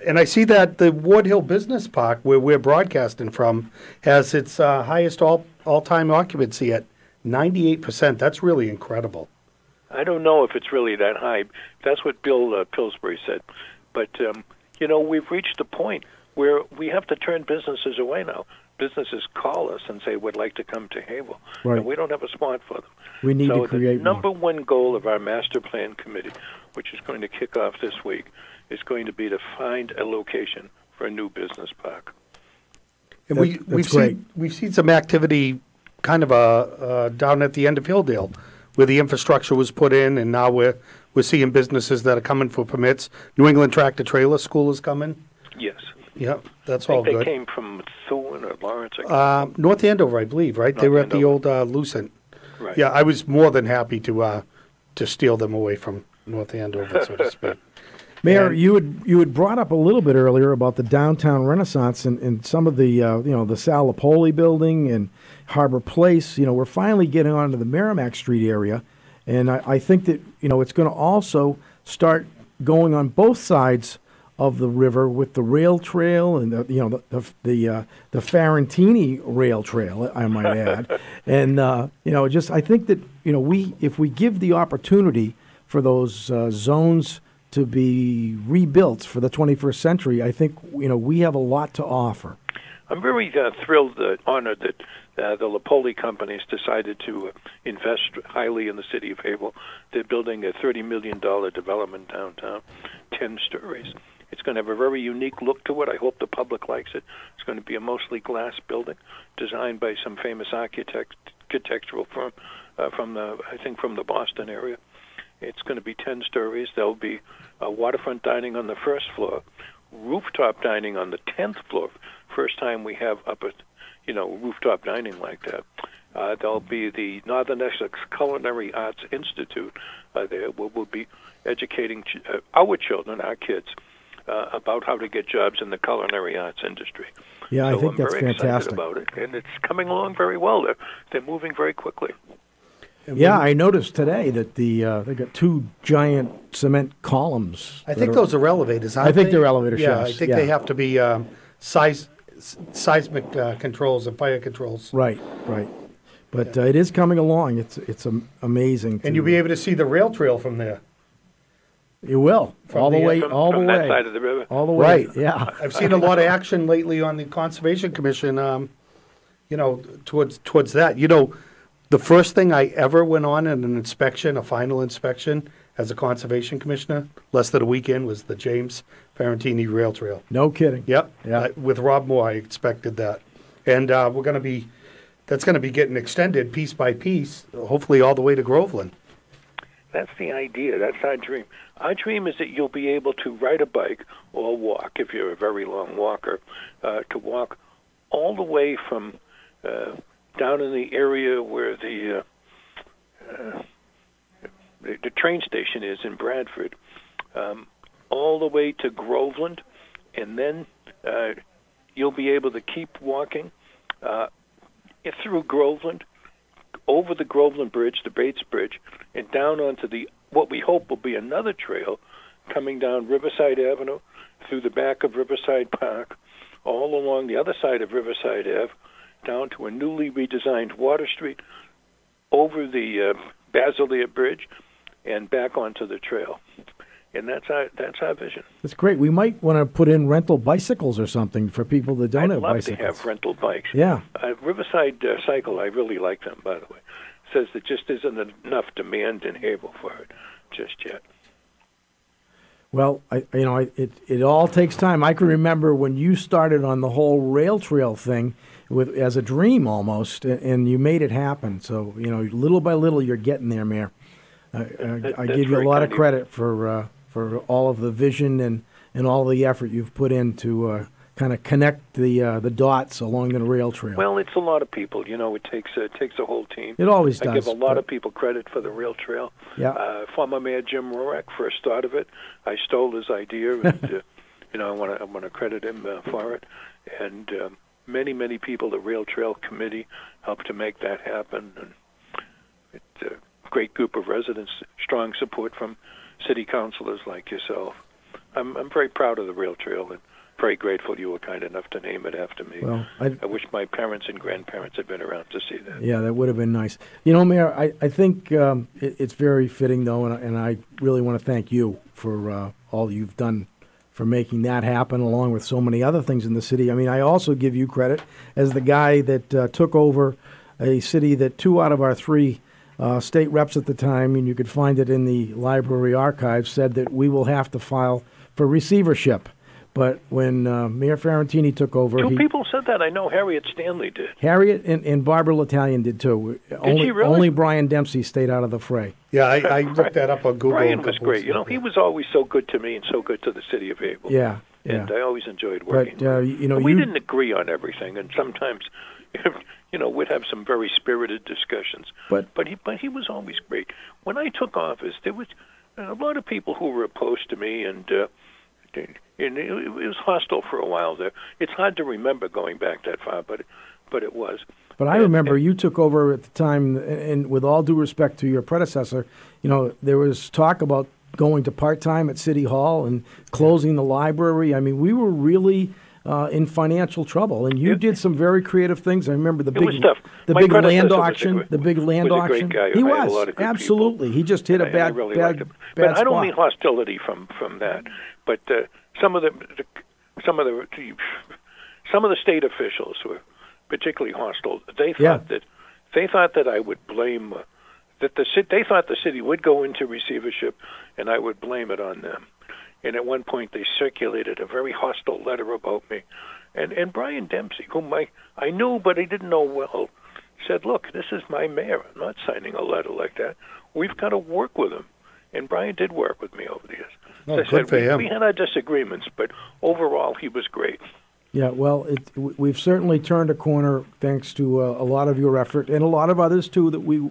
And I see that the Ward Hill Business Park, where we're broadcasting from, has its highest all-time occupancy at 98%. That's really incredible. I don't know if it's really that high. That's what Bill Pillsbury said. But, we've reached the point where we have to turn businesses away now. Businesses call us and say, we'd like to come to Haverhill. Right. And we don't have a spot for them. We need to create the number one goal of our master plan committee, which is going to kick off this week, is going to be to find a location for a new business park. And we've seen some activity kind of down at the end of Hilldale, where the infrastructure was put in, and now we're we're seeing businesses that are coming for permits. New England Tractor Trailer School is coming. Yes. Yep, that's I all think good. They came from Methuen or Lawrence. North Andover, I believe, right? They were at the old Lucent. Right. Yeah, I was more than happy to steal them away from North Andover, so to speak. Mayor, you had brought up a little bit earlier about the downtown Renaissance and some of the the Sal Lapoli building and Harbor Place. We're finally getting onto the Merrimack Street area, and I think that it's going to also start going on both sides of the river with the rail trail and the Fiorentini rail trail, I might add, and I think that if we give the opportunity for those zones to be rebuilt for the 21st century, I think we have a lot to offer. I'm very thrilled, honored that the Lapoli companies decided to invest highly in the city of Haverhill. They're building a $30 million development downtown, 10 stories. It's going to have a very unique look to it. I hope the public likes it. It's going to be a mostly glass building designed by some famous architectural firm from the Boston area. It's going to be 10 stories. There'll be waterfront dining on the first floor, rooftop dining on the 10th floor. First time we have up at rooftop dining like that. There'll be the Northern Essex Culinary Arts Institute. There we'll be educating our children, our kids, about how to get jobs in the culinary arts industry. Yeah, so I think I'm that's very fantastic excited about it, and it's coming along very well. They're moving very quickly. Yeah, I noticed today that they got 2 giant cement columns. I think those are elevators. I think they're elevator shafts. I think they have to be seismic controls and fire controls. Right. But it is coming along. It's amazing. And you'll be able to see the rail trail from there. You will all the way, from that side of the river. all the way. Right. Yeah, I've seen a lot of action lately on the Conservation Commission. Towards that. The first thing I ever went on in an inspection, a final inspection, as a conservation commissioner, less than a weekend, was the James Fiorentini Rail Trail. No kidding. Yep. Yeah. With Rob Moore, I expected that, and that's going to be getting extended piece by piece, hopefully all the way to Groveland. That's the idea. That's our dream. Our dream is that you'll be able to ride a bike or walk, if you're a very long walker, to walk all the way from down in the area where the train station is in Bradford, all the way to Groveland, and then you'll be able to keep walking through Groveland, over the Groveland Bridge, the Bates Bridge, and down onto what we hope will be another trail coming down Riverside Avenue, through the back of Riverside Park, all along the other side of Riverside Ave, down to a newly redesigned Water Street, over the Basiliere Bridge, and back onto the trail. And that's our vision. That's great. We might want to put in rental bicycles or something for people that don't have bicycles. I'd love to have rental bikes. Yeah. Riverside Cycle, I really like them, by the way. Says there just isn't enough demand in Haverhill for it just yet. Well, it all takes time. I can remember when you started on the whole rail trail thing as a dream almost, and you made it happen. So, little by little, you're getting there, Mayor. I give you a lot of credit for all of the vision and all the effort you've put in to kind of connect the dots along the rail trail. Well, it's a lot of people. It takes a whole team. It always does. I give a lot of people credit for the rail trail. Yeah. Former Mayor Jim Rorak first thought of it. I stole his idea, and I want to credit him for it. And many people, the rail trail committee, helped to make that happen. And it's a great group of residents, strong support from city councilors like yourself. I'm very proud of the rail trail and very grateful you were kind enough to name it after me. Well, I wish my parents and grandparents had been around to see that. Yeah, that would have been nice. Mayor, I think it's very fitting, though, and I really want to thank you for all you've done for making that happen, along with so many other things in the city. I mean, I also give you credit as the guy that took over a city that 2 out of our 3 state reps at the time, and you could find it in the library archives, said that we will have to file for receivership But when Mayor Fiorentini took over, Two people said that. I know Harriet Stanley did. Harriet and Barbara L'Italian did too. She really? Only Brian Dempsey stayed out of the fray. Yeah, I looked that up on Google. Brian was great. You know, he was always so good to me and so good to the city of Haverhill. Yeah. And I always enjoyed working. But we didn't agree on everything, and sometimes, we'd have some very spirited discussions. But he was always great. When I took office, there was a lot of people who were opposed to me, and it was hostile for a while there. It's hard to remember going back that far, but it was. But I remember you took over at the time, and with all due respect to your predecessor, there was talk about going to part-time at City Hall and closing the library. I mean, we were really in financial trouble, and you did some very creative things. I remember the big land auction. The big land auction. He was absolutely. He just hit a bad but spot. I don't mean hostility from that, but some of the state officials were particularly hostile. They thought that I would blame. They thought the city would go into receivership, and I would blame it on them. And at one point, they circulated a very hostile letter about me. And Brian Dempsey, whom I knew but I didn't know well, said, "Look, this is my mayor. I'm not signing a letter like that. We've got to work with him." And Brian did work with me over the years. Oh, good for him. We had our disagreements, but overall, he was great. Yeah, well, we've certainly turned a corner thanks to a lot of your effort and a lot of others, too, that we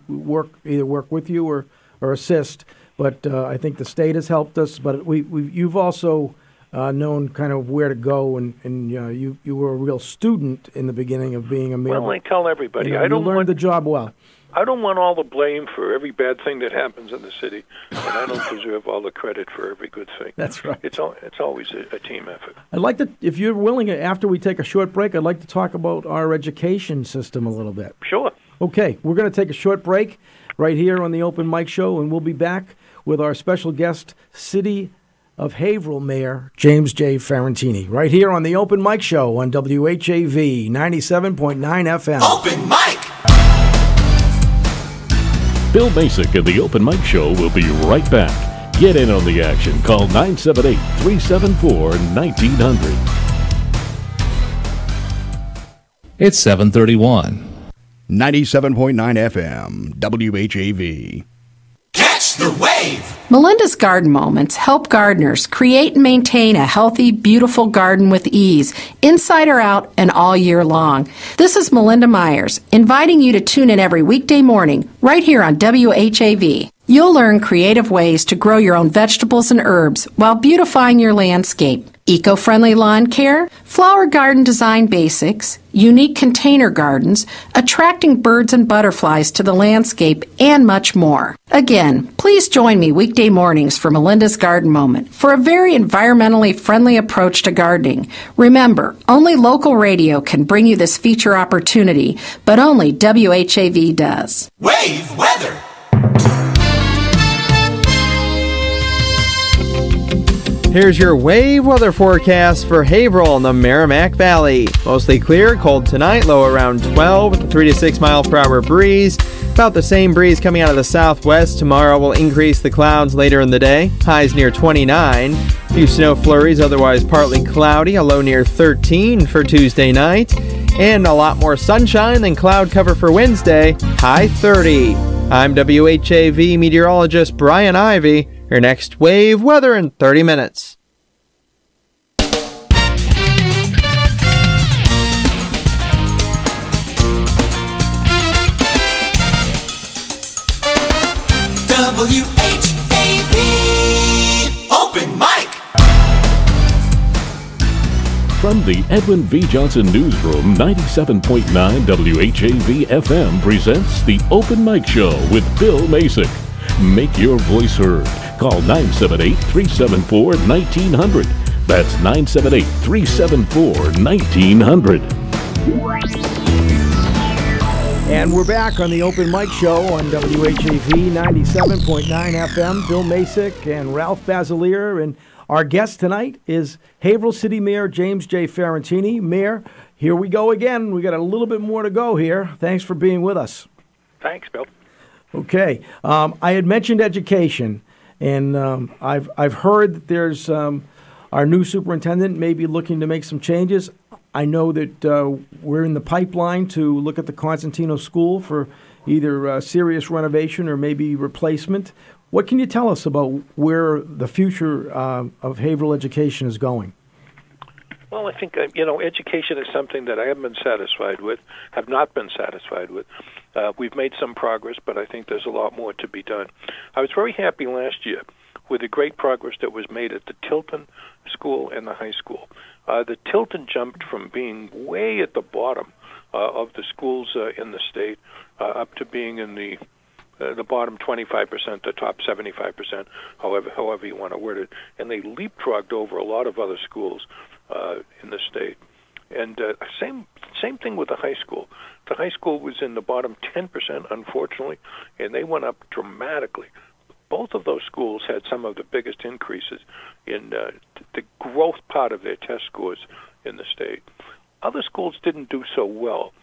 either work with you or assist. But I think the state has helped us. But you've also known kind of where to go, and you were a real student in the beginning of being a mayor. Well, I tell everybody, I learned the job well. I don't want all the blame for every bad thing that happens in the city, and I don't deserve all the credit for every good thing. That's right. It's always a team effort. I'd like to, if you're willing, after we take a short break, I'd like to talk about our education system a little bit. Sure. Okay, we're going to take a short break right here on the Open Mic Show, and we'll be back with our special guest, City of Haverhill Mayor James J. Fiorentini, right here on the Open Mic Show on WHAV 97.9 FM. Open Mic! Bill Macek and the Open Mic Show will be right back. Get in on the action. Call 978-374-1900. It's 7:31. 97.9 FM, WHAV. Catch the wave! Melinda's Garden Moments help gardeners create and maintain a healthy, beautiful garden with ease, inside or out and all year long. This is Melinda Myers, inviting you to tune in every weekday morning, right here on WHAV. You'll learn creative ways to grow your own vegetables and herbs while beautifying your landscape. Eco-friendly lawn care, flower garden design basics, unique container gardens, attracting birds and butterflies to the landscape, and much more. Again, please join me weekday mornings for Melinda's Garden Moment for a very environmentally friendly approach to gardening. Remember, only local radio can bring you this feature opportunity, but only WHAV does. Wave weather! Here's your wave weather forecast for Haverhill in the Merrimack Valley. Mostly clear, cold tonight, low around 12 with a 3 to 6 mile per hour breeze. About the same breeze coming out of the southwest. Tomorrow will increase the clouds later in the day. Highs near 29. Few snow flurries, otherwise partly cloudy. A low near 13 for Tuesday night. And a lot more sunshine than cloud cover for Wednesday. High 30. I'm WHAV meteorologist Brian Ivy. Your next wave weather in 30 minutes. WHAV Open Mic! From the Edwin V. Johnson Newsroom, 97.9 WHAV FM presents the Open Mic Show with Bill Macek. Make your voice heard. Call 978-374-1900. That's 978-374-1900. And we're back on the Open Mic Show on WHAV 97.9 FM. Bill Macek and Ralph Basiliere. And our guest tonight is Haverhill City Mayor James J. Fiorentini. Mayor, here we go again. We got a little bit more to go here. Thanks for being with us. Thanks, Bill. Okay. I had mentioned education. And I've heard that there's a our new superintendent may be looking to make some changes. I know that we're in the pipeline to look at the Constantino School for either serious renovation or maybe replacement. What can you tell us about where the future of Haverhill education is going? Well, I think, education is something that I haven't been satisfied with, have not been satisfied with. We've made some progress, but I think there's a lot more to be done. I was very happy last year with the great progress that was made at the Tilton School and the high school. The Tilton jumped from being way at the bottom of the schools in the state up to being in the bottom 25%, the top 75%, however you want to word it. And they leapfrogged over a lot of other schools in the state. And same thing with the high school. The high school was in the bottom 10%, unfortunately, and they went up dramatically. Both of those schools had some of the biggest increases in the growth part of their test scores in the state. Other schools didn't do so well.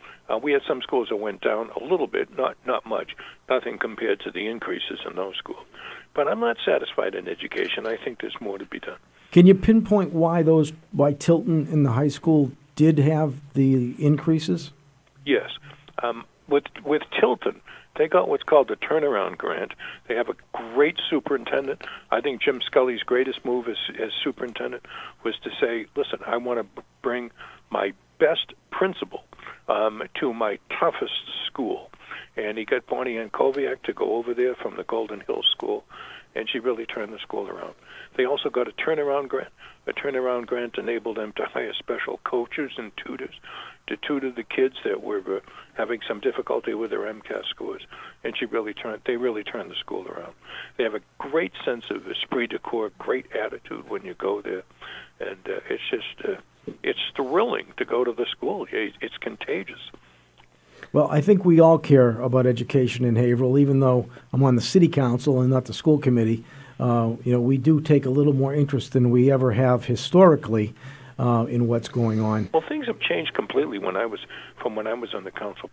We had some schools that went down a little bit, not much, nothing compared to the increases in those schools. But I'm not satisfied in education. I think there's more to be done. Can you pinpoint why Tilton and the high school did have the increases? Yes. With Tilton, they got what's called the turnaround grant. They have a great superintendent. I think Jim Scully's greatest move as superintendent was to say, listen, I want to bring my best principal to my toughest school. And he got Bonnie Ann Koviak to go over there from the Golden Hills School, and she really turned the school around. They also got a turnaround grant. A turnaround grant enabled them to hire special coaches and tutors to tutor the kids that were having some difficulty with their MCAS scores, and they really turned the school around. They have a great sense of esprit de corps, great attitude when you go there, and it's just it's thrilling to go to the school. It's contagious. Well, I think we all care about education in Haverhill, even though I'm on the city council and not the school committee. We do take a little more interest than we ever have historically in what's going on. Well, things have changed completely when I was on the council.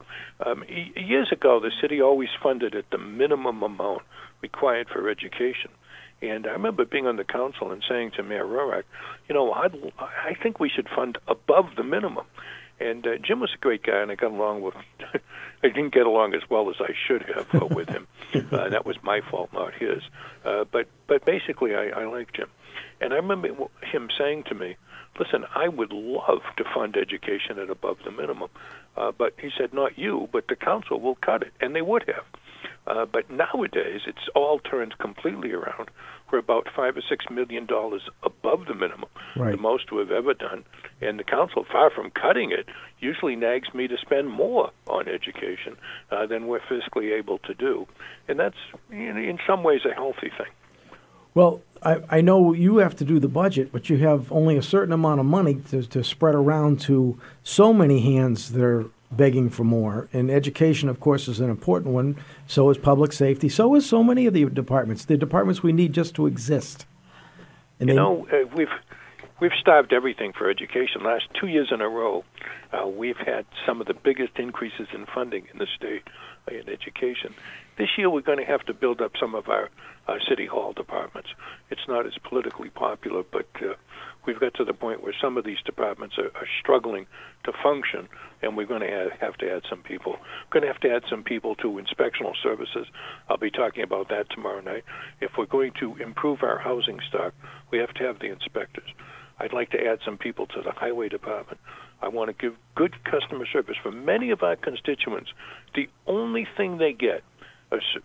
Years ago, the city always funded at the minimum amount required for education. And I remember being on the council and saying to Mayor Rorak, I think we should fund above the minimum. And Jim was a great guy, and I got along with. I didn't get along as well as I should have with him. That was my fault, not his. But basically, I liked Jim, and I remember him saying to me, "Listen, I would love to fund education at above the minimum," but he said, "Not you, but the council will cut it," and they would have. But nowadays, it's all turned completely around. We're about $5 or $6 million above the minimum, right, the most we've ever done. And the council, far from cutting it, usually nags me to spend more on education than we're fiscally able to do. And that's, in some ways, a healthy thing. Well, I know you have to do the budget, but you have only a certain amount of money to spread around to so many hands that are begging for more. And education, of course, is an important one. So is public safety. So is so many of the departments we need just to exist. And we've starved everything for education. Last 2 years in a row, we've had some of the biggest increases in funding in the state in education. This year, we're going to have to build up some of our city hall departments. It's not as politically popular, but we've got to the point where some of these departments are struggling to function, and we're going to have to add some people. We're going to have to add some people to inspectional services. I'll be talking about that tomorrow night. If we're going to improve our housing stock, we have to have the inspectors. I'd like to add some people to the highway department. I want to give good customer service. For many of our constituents, the only thing they get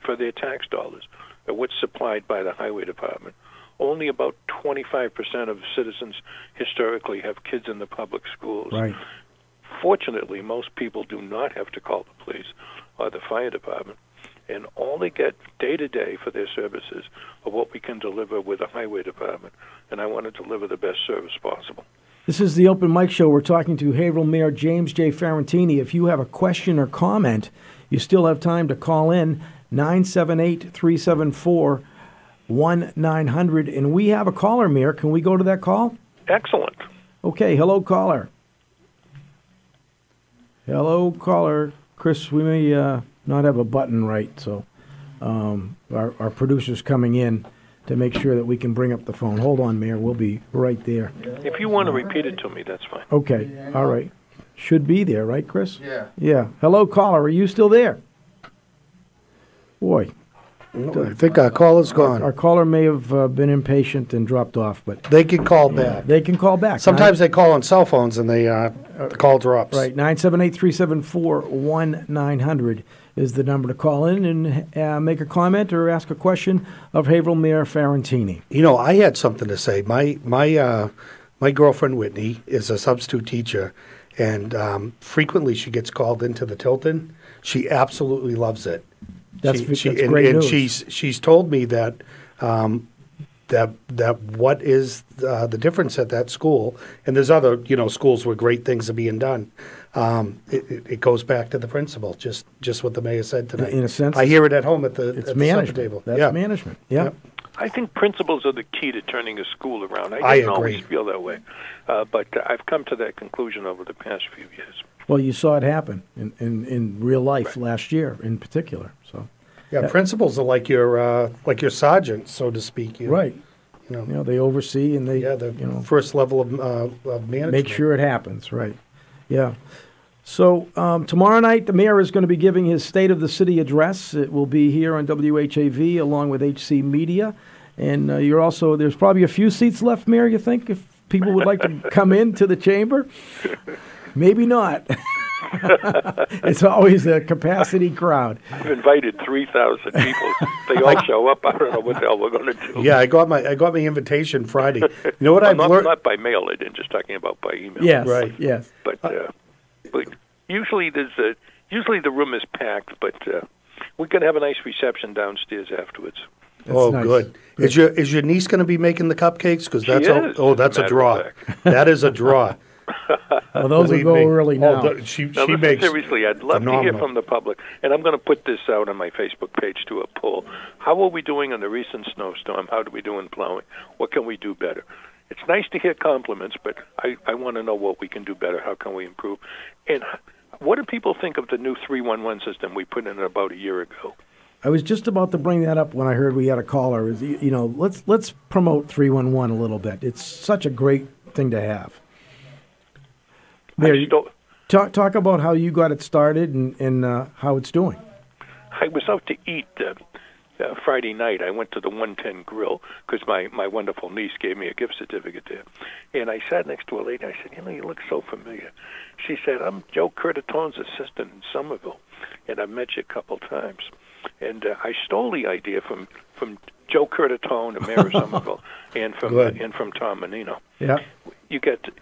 for their tax dollars are what's supplied by the highway department. Only about 25% of citizens historically have kids in the public schools. Right. Fortunately, most people do not have to call the police or the fire department, and all they get day to day for their services are what we can deliver with the highway department, and I want to deliver the best service possible. This is the Open Mic Show. We're talking to Haverhill Mayor James J. Fiorentini. If you have a question or comment, you still have time to call in 978-374-1900. And we have a caller, Mayor. Can we go to that call? Excellent. Okay. Hello, caller. Hello, caller. Chris, we may not have a button right, so our producer's coming in to make sure that we can bring up the phone. Hold on, Mayor. We'll be right there. If you want to repeat it to me, that's fine. Okay. All right. Should be there, right, Chris? Yeah. Yeah. Hello, caller. Are you still there? Boy. I think our caller's gone. Our caller may have been impatient and dropped off, but They can call back. they can call back. Sometimes they call on cell phones and the call drops. Right, 978-374-1900 is the number to call in and make a comment or ask a question of Haverhill Mayor Fiorentini. You know, I had something to say. My girlfriend Whitney is a substitute teacher, and frequently she gets called into the Tilton. She absolutely loves it. That's and, great and news. she's told me that that what is the difference at that school, and there's other schools where great things are being done. It goes back to the principal, just what the mayor said tonight. In a sense, I hear it at home at the management. supper table. That's management. Yeah. Yep. I think principals are the key to turning a school around. I I didn't agree. always feel that way, but I've come to that conclusion over the past few years. Well, you saw it happen in real life last year, in particular. So, Yeah, principals are like your sergeant, so to speak. Right. They oversee and they first level of management. make sure it happens. Right. Yeah. So tomorrow night, the mayor is going to be giving his State of the City address. It will be here on WHAV along with HC Media, and there's probably a few seats left, Mayor. You think, if people would like to come into the chamber? Maybe not. It's always a capacity crowd. I've invited 3,000 people. They all show up. I don't know what the hell we're going to do. Yeah, I got my invitation Friday. You know what Well, I've learned? Not by mail. I didn't. Just talking about by email. Yes. Right. Yes. But usually usually the room is packed. But we're going to have a nice reception downstairs afterwards. Oh, nice. good. Is your niece going to be making the cupcakes? Because that's She is, that's as a a draw. matter of That is a draw. Well, those will Believe go me. early now. She Now, listen, makes seriously, I'd love to hear phenomenal. from the public, and I'm going to put this out on my Facebook page to a poll. How are we doing on the recent snowstorm? How do we do in plowing? What can we do better? It's nice to hear compliments, but I want to know what we can do better. How can we improve? And what do people think of the new 311 system we put in about a year ago? I was just about to bring that up when I heard we had a caller. Let's promote 311 a little bit. It's such a great thing to have. Mayor, talk about how you got it started and how it's doing. I was out to eat Friday night. I went to the 110 Grill because my wonderful niece gave me a gift certificate there. And I sat next to a lady. I said, you look so familiar. She said, I'm Joe Curtitone's assistant in Somerville, and I've met you a couple times. And I stole the idea from Joe Curtitone, the mayor of Somerville, and from Tom Menino. Yeah. You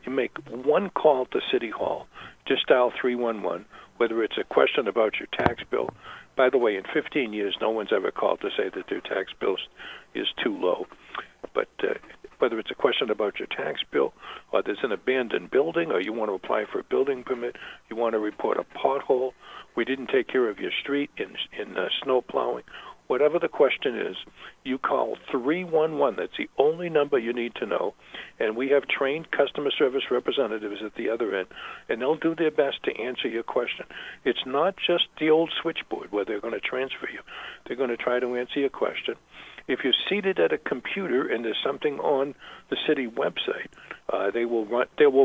make one call to City Hall. Just dial 311, whether it's a question about your tax bill. By the way, in 15 years, no one's ever called to say that their tax bill is too low. But whether it's a question about your tax bill, or there's an abandoned building, or you want to apply for a building permit, you want to report a pothole, we didn't take care of your street in snow plowing, whatever the question is, you call 311. That's the only number you need to know. And we have trained customer service representatives at the other end, and they'll do their best to answer your question. It's not just the old switchboard where they're going to transfer you. They're going to try to answer your question. If you're seated at a computer and there's something on the city website, they will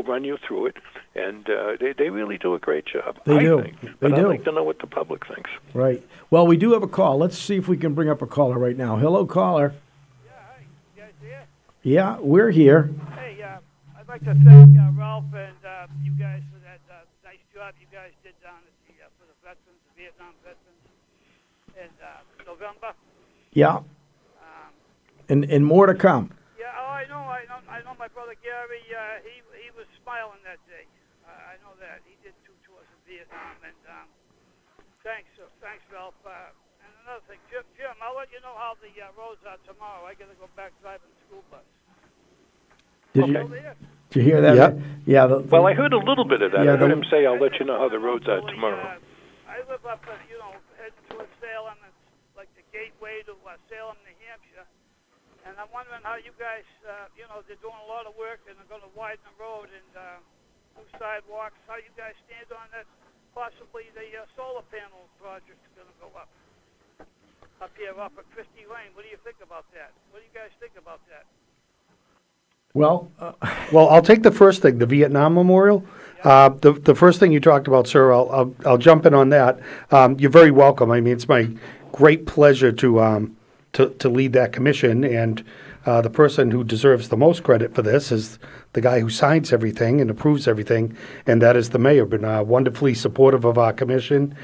run you through it, and they really do a great job. They do. But I'd like to know what the public thinks. Right. Well, we do have a call. Let's see if we can bring up a caller right now. Hello, caller. Yeah, hi. You guys here? Yeah, we're here. Hey, I'd like to thank Ralph and you guys for that nice job you guys did down at for the veterans, the Vietnam veterans, in November. Yeah. And more to come. Yeah, I know my brother Gary, he was smiling that day. I know that. He did 2 tours of Vietnam, and thanks, Ralph. And another thing, Jim, I'll let you know how the roads are tomorrow. I got to go back driving the school bus. Did you hear that? Yep. Yeah. Well, I heard a little bit of that. Yeah, I heard him say, I'll let you know how the roads are tomorrow. I live up, heading towards Salem. It's like the gateway to Salem, New Hampshire. And I'm wondering how you guys, they're doing a lot of work and they're going to widen the road and do sidewalks. How you guys stand on that? Possibly the solar panel project is going to go up. up here off of Christie Lane. What do you think about that? What do you guys think about that? Well, well, I'll take the first thing, the Vietnam Memorial. The first thing you talked about, sir, I'll jump in on that. You're very welcome. I mean, it's my great pleasure to lead that commission, and the person who deserves the most credit for this is the guy who signs everything and approves everything, and that is the mayor. Been wonderfully supportive of our commission,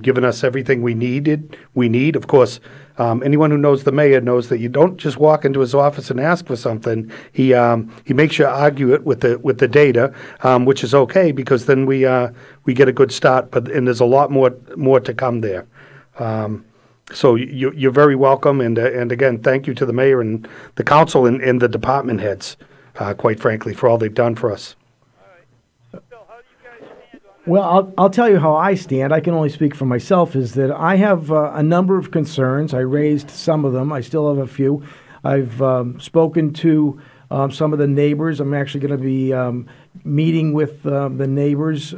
giving us everything we need. Of course, anyone who knows the mayor knows that you don't just walk into his office and ask for something. He makes you argue it with the data, which is okay, because then we get a good start. And there's a lot more to come there. So you're very welcome, and again, thank you to the mayor and the council and the department heads, quite frankly, for all they've done for us. Well, I'll tell you how I stand. I can only speak for myself, is that I have a number of concerns. I raised some of them. I still have a few. I've spoken to some of the neighbors. I'm actually going to be meeting with the neighbors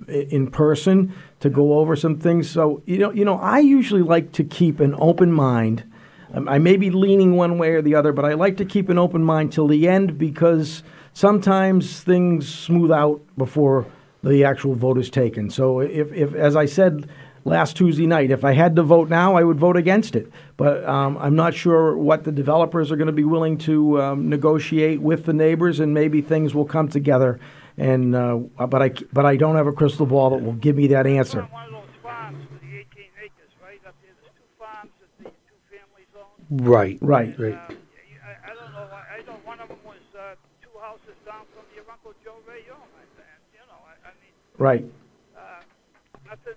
in person to go over some things. So, I usually like to keep an open mind. I may be leaning one way or the other, but I like to keep an open mind till the end, because sometimes things smooth out before the actual vote is taken. So if as I said last Tuesday night, if I had to vote now, I would vote against it. But I'm not sure what the developers are going to be willing to negotiate with the neighbors, and maybe things will come together. And but I don't have a crystal ball that will give me that answer. Right. I don't know. I know one of them was 2 houses down from your Uncle Joe Rayon. Right. Nothing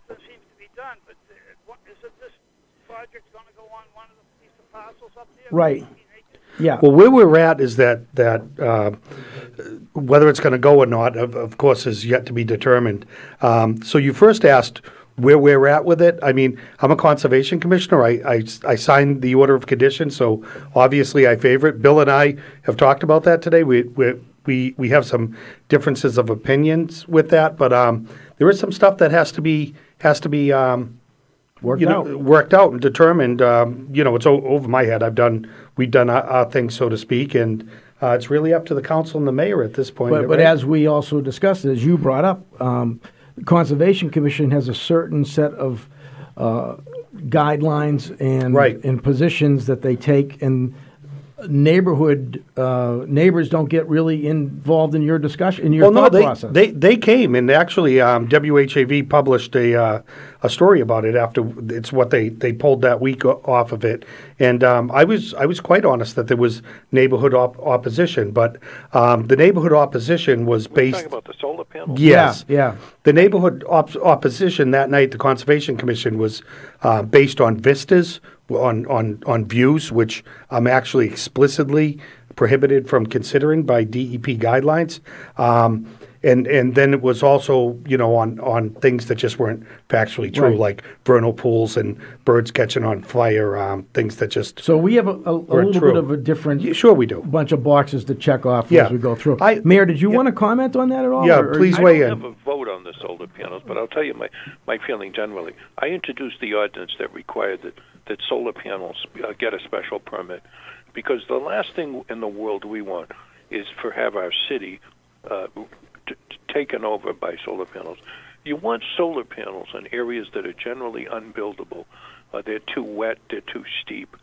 seems to be done. But isn't this project going to go on one of the piece of parcels up there? Right. Yeah. Well, where we're at is that whether it's going to go or not, of course, is yet to be determined. So you first asked where we're at with it. I mean, I'm a conservation commissioner. I signed the order of conditions, so obviously I favor it. Bill and I have talked about that today. We have some differences of opinions with that, but there is some stuff that has to be worked out and determined. It's over my head. We've done our thing, so to speak, and it's really up to the council and the mayor at this point. But as we also discussed, as you brought up, the Conservation Commission has a certain set of guidelines and positions that they take, and neighbors don't get really involved in your discussion, in your thought process. They came, and actually WHAV published a story about it after it's what they pulled that week off of it, and I was quite honest that there was neighborhood opposition, but the neighborhood opposition was based. We're talking about the solar panels. Yes, yeah. The neighborhood opposition that night, the Conservation Commission, was based on vistas, on views, which I'm actually explicitly prohibited from considering by DEP guidelines. And then it was also, on things that just weren't factually true, Right. like vernal pools and birds catching on fire, things that just So we have a little bit of a different sure we do. bunch of boxes to check off Yeah. as we go through. Mayor, did you want to comment on that at all? Yeah, or- please I weigh don't in. have a vote on the solar panels, but I'll tell you my feeling generally. I introduced the ordinance that required that solar panels get a special permit, because the last thing in the world we want is have our city taken over by solar panels. You want solar panels in areas that are generally unbuildable. They're too wet, they're too steep.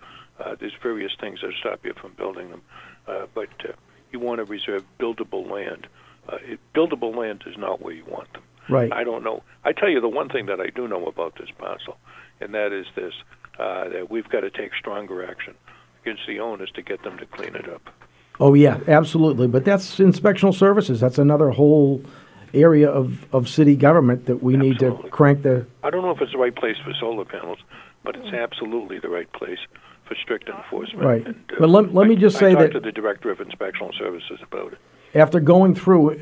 There's various things that stop you from building them. But you want to reserve buildable land. Buildable land is not where you want them. Right. I don't know. I tell you the one thing that I do know about this parcel, and that is this, that we've got to take stronger action against the owners to get them to clean it up. Oh, yeah, absolutely. But that's inspectional services. That's another whole area of city government that we need to crank the... I don't know if it's the right place for solar panels, but it's absolutely the right place for strict enforcement. Right. And, But let me just say I that... talked to the Director of Inspectional Services about it. After going through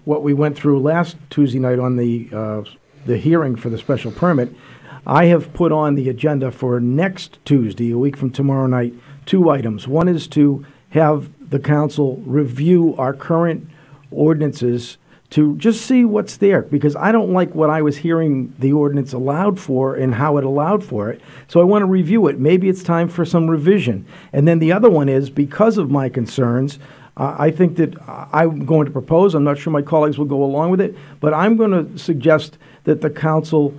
what we went through last Tuesday night on the hearing for the special permit, I have put on the agenda for next Tuesday, a week from tomorrow night, 2 items. One is to have the council review our current ordinances to just see what's there, because I don't like what I was hearing the ordinance allowed for and how it allowed for it. So I want to review it. Maybe it's time for some revision. And then the other one is, because of my concerns, I think that I'm going to propose, I'm not sure my colleagues will go along with it, but I'm going to suggest that the council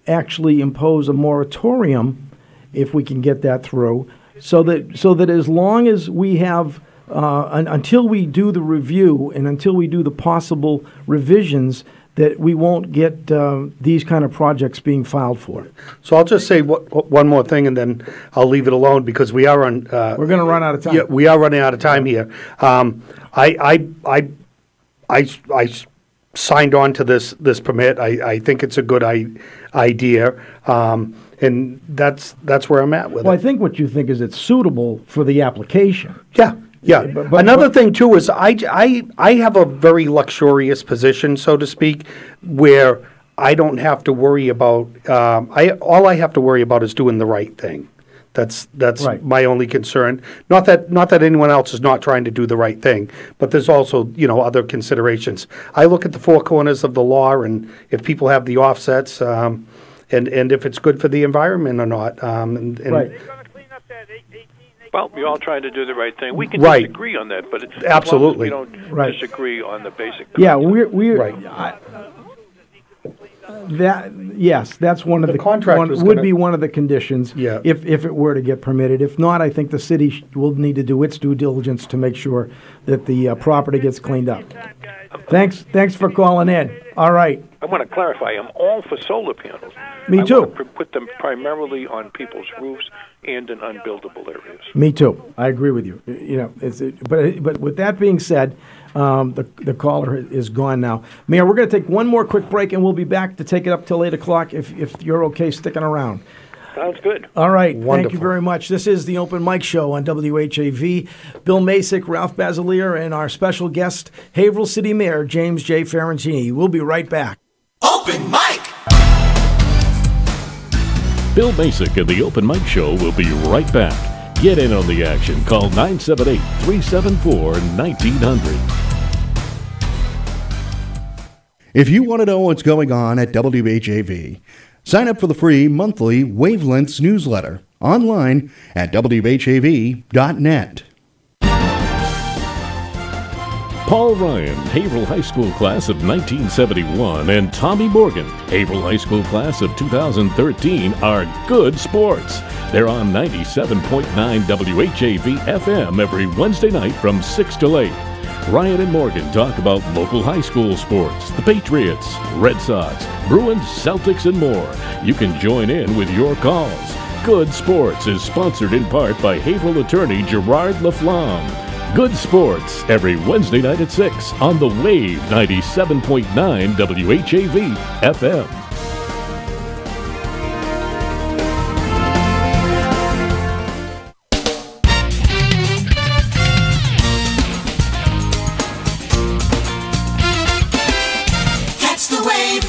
actually impose a moratorium, if we can get that through, so that as long as we have until we do the review and until we do the possible revisions, that we won't get these kind of projects being filed for. So I'll just say one more thing, and then I'll leave it alone, because we are on. We're going to run out of time. Yeah, we are running out of time here. I signed on to this permit. I think it's a good idea, and that's where I'm at with it. Well, I think what you think is it's suitable for the application. Yeah. Yeah. Another thing too is I have a very luxurious position, so to speak, where I don't have to worry about all I have to worry about is doing the right thing. That's right. My only concern. Not that anyone else is not trying to do the right thing, but there's also other considerations. I look at the four corners of the law, and if people have the offsets, and if it's good for the environment or not. Right. Well, we're all trying to do the right thing. We can Right. disagree on that, but Absolutely. as long as we don't Right. disagree on the basic. Yeah, we're Right. that's one of the contractor's would gonna- be one of the conditions. Yeah. If it were to get permitted. If not, I think the city will need to do its due diligence to make sure that the property gets cleaned up. Thanks for calling in. All right. I want to clarify, I'm all for solar panels. Me I too. want to put them primarily on people's roofs and in unbuildable areas. Me too. I agree with you. But with that being said, the caller is gone now. Mayor, we're going to take one more quick break, and we'll be back to take it up till 8 o'clock if you're okay sticking around. Sounds good. All right. Wonderful. Thank you very much. This is the Open Mic Show on WHAV. Bill Macek, Ralph Basiliere, and our special guest, Haverhill City Mayor James J. Fiorentini. We'll be right back. Open mic. Bill Macek and the Open Mic Show will be right back. Get in on the action. Call 978-374-1900. If you want to know what's going on at WHAV, sign up for the free monthly Wavelengths newsletter online at WHAV.net. Paul Ryan, Haverhill High School class of 1971, and Tommy Morgan, Haverhill High School class of 2013, are good sports. They're on 97.9 WHAV FM every Wednesday night from 6 till 8. Ryan and Morgan talk about local high school sports, the Patriots, Red Sox, Bruins, Celtics, and more. You can join in with your calls. Good Sports is sponsored in part by Haverhill attorney Gerard Laflamme. Good Sports every Wednesday night at 6 on the WHAV 97.9 WHAV FM. Catch the wave.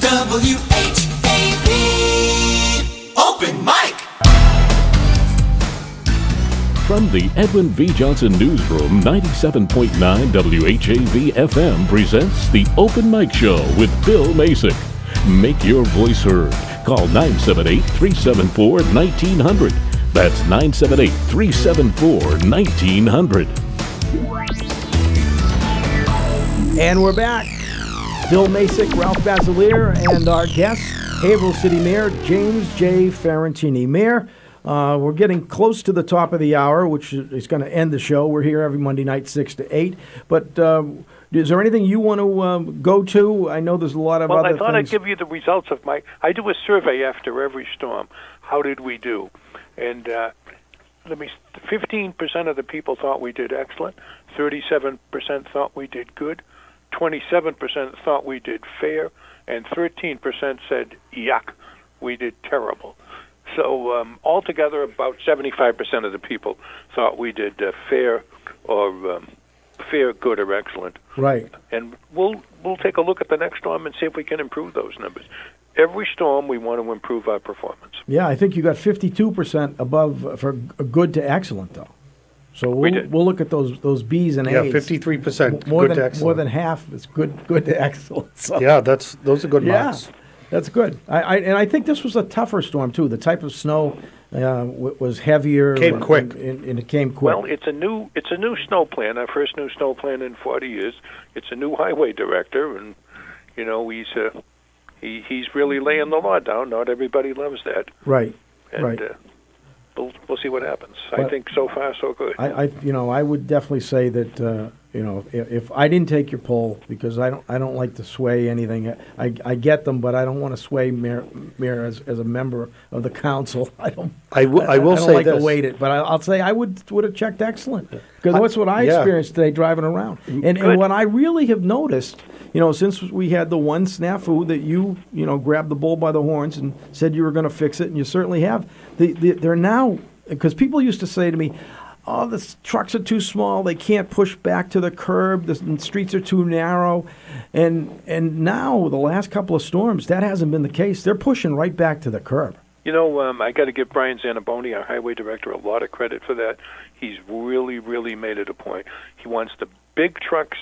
WHAV. Open mic. From the Edwin V. Johnson Newsroom, 97.9 WHAV FM presents the Open Mic Show with Bill Macek. Make your voice heard. Call 978-374-1900. That's 978-374-1900. And we're back. Bill Macek, Ralph Basiliere, and our guest, Haverhill City Mayor James J. Fiorentini. Mayor, we're getting close to the top of the hour, which is going to end the show. We're here every Monday night, 6 to 8. But is there anything you want to go to? I know there's a lot of other things. Well, I thought I'd give you the results of I do a survey after every storm. How did we do? And 15% of the people thought we did excellent. 37% thought we did good. 27% thought we did fair. And 13% said, yuck, we did terrible. So altogether, about 75% of the people thought we did fair, or fair, good, or excellent. Right. And we'll take a look at the next storm and see if we can improve those numbers. Every storm, we want to improve our performance. Yeah, I think you got 52% above for good to excellent, though. So we'll look at those B's and A's. Yeah, 53%. More good to than excellent. more than half is good to excellent. So. Yeah, those are good marks. That's good. I think this was a tougher storm too. The type of snow was heavier. Came quick. And it came quick. Well, it's a new snow plan. Our first new snow plan in 40 years. It's a new highway director, and he's really laying the law down. Not everybody loves that. Right. And, right. We'll see what happens. But I think so far so good. I would definitely say that if I didn't take your poll, because I don't like to sway anything. I get them, but I don't want to sway Mayor as a member of the council. I don't like to weight it, but I'll say I would have checked excellent, because that's what I experienced today driving around. And what I really have noticed, since we had the one snafu that you grabbed the bull by the horns and said you were going to fix it, and you certainly have. They're now, because people used to say to me, "Oh, the trucks are too small. They can't push back to the curb. The streets are too narrow." And now, the last couple of storms, that hasn't been the case. They're pushing right back to the curb. I got to give Brian Zanaboni, our highway director, a lot of credit for that. He's really, really made it a point. He wants the big trucks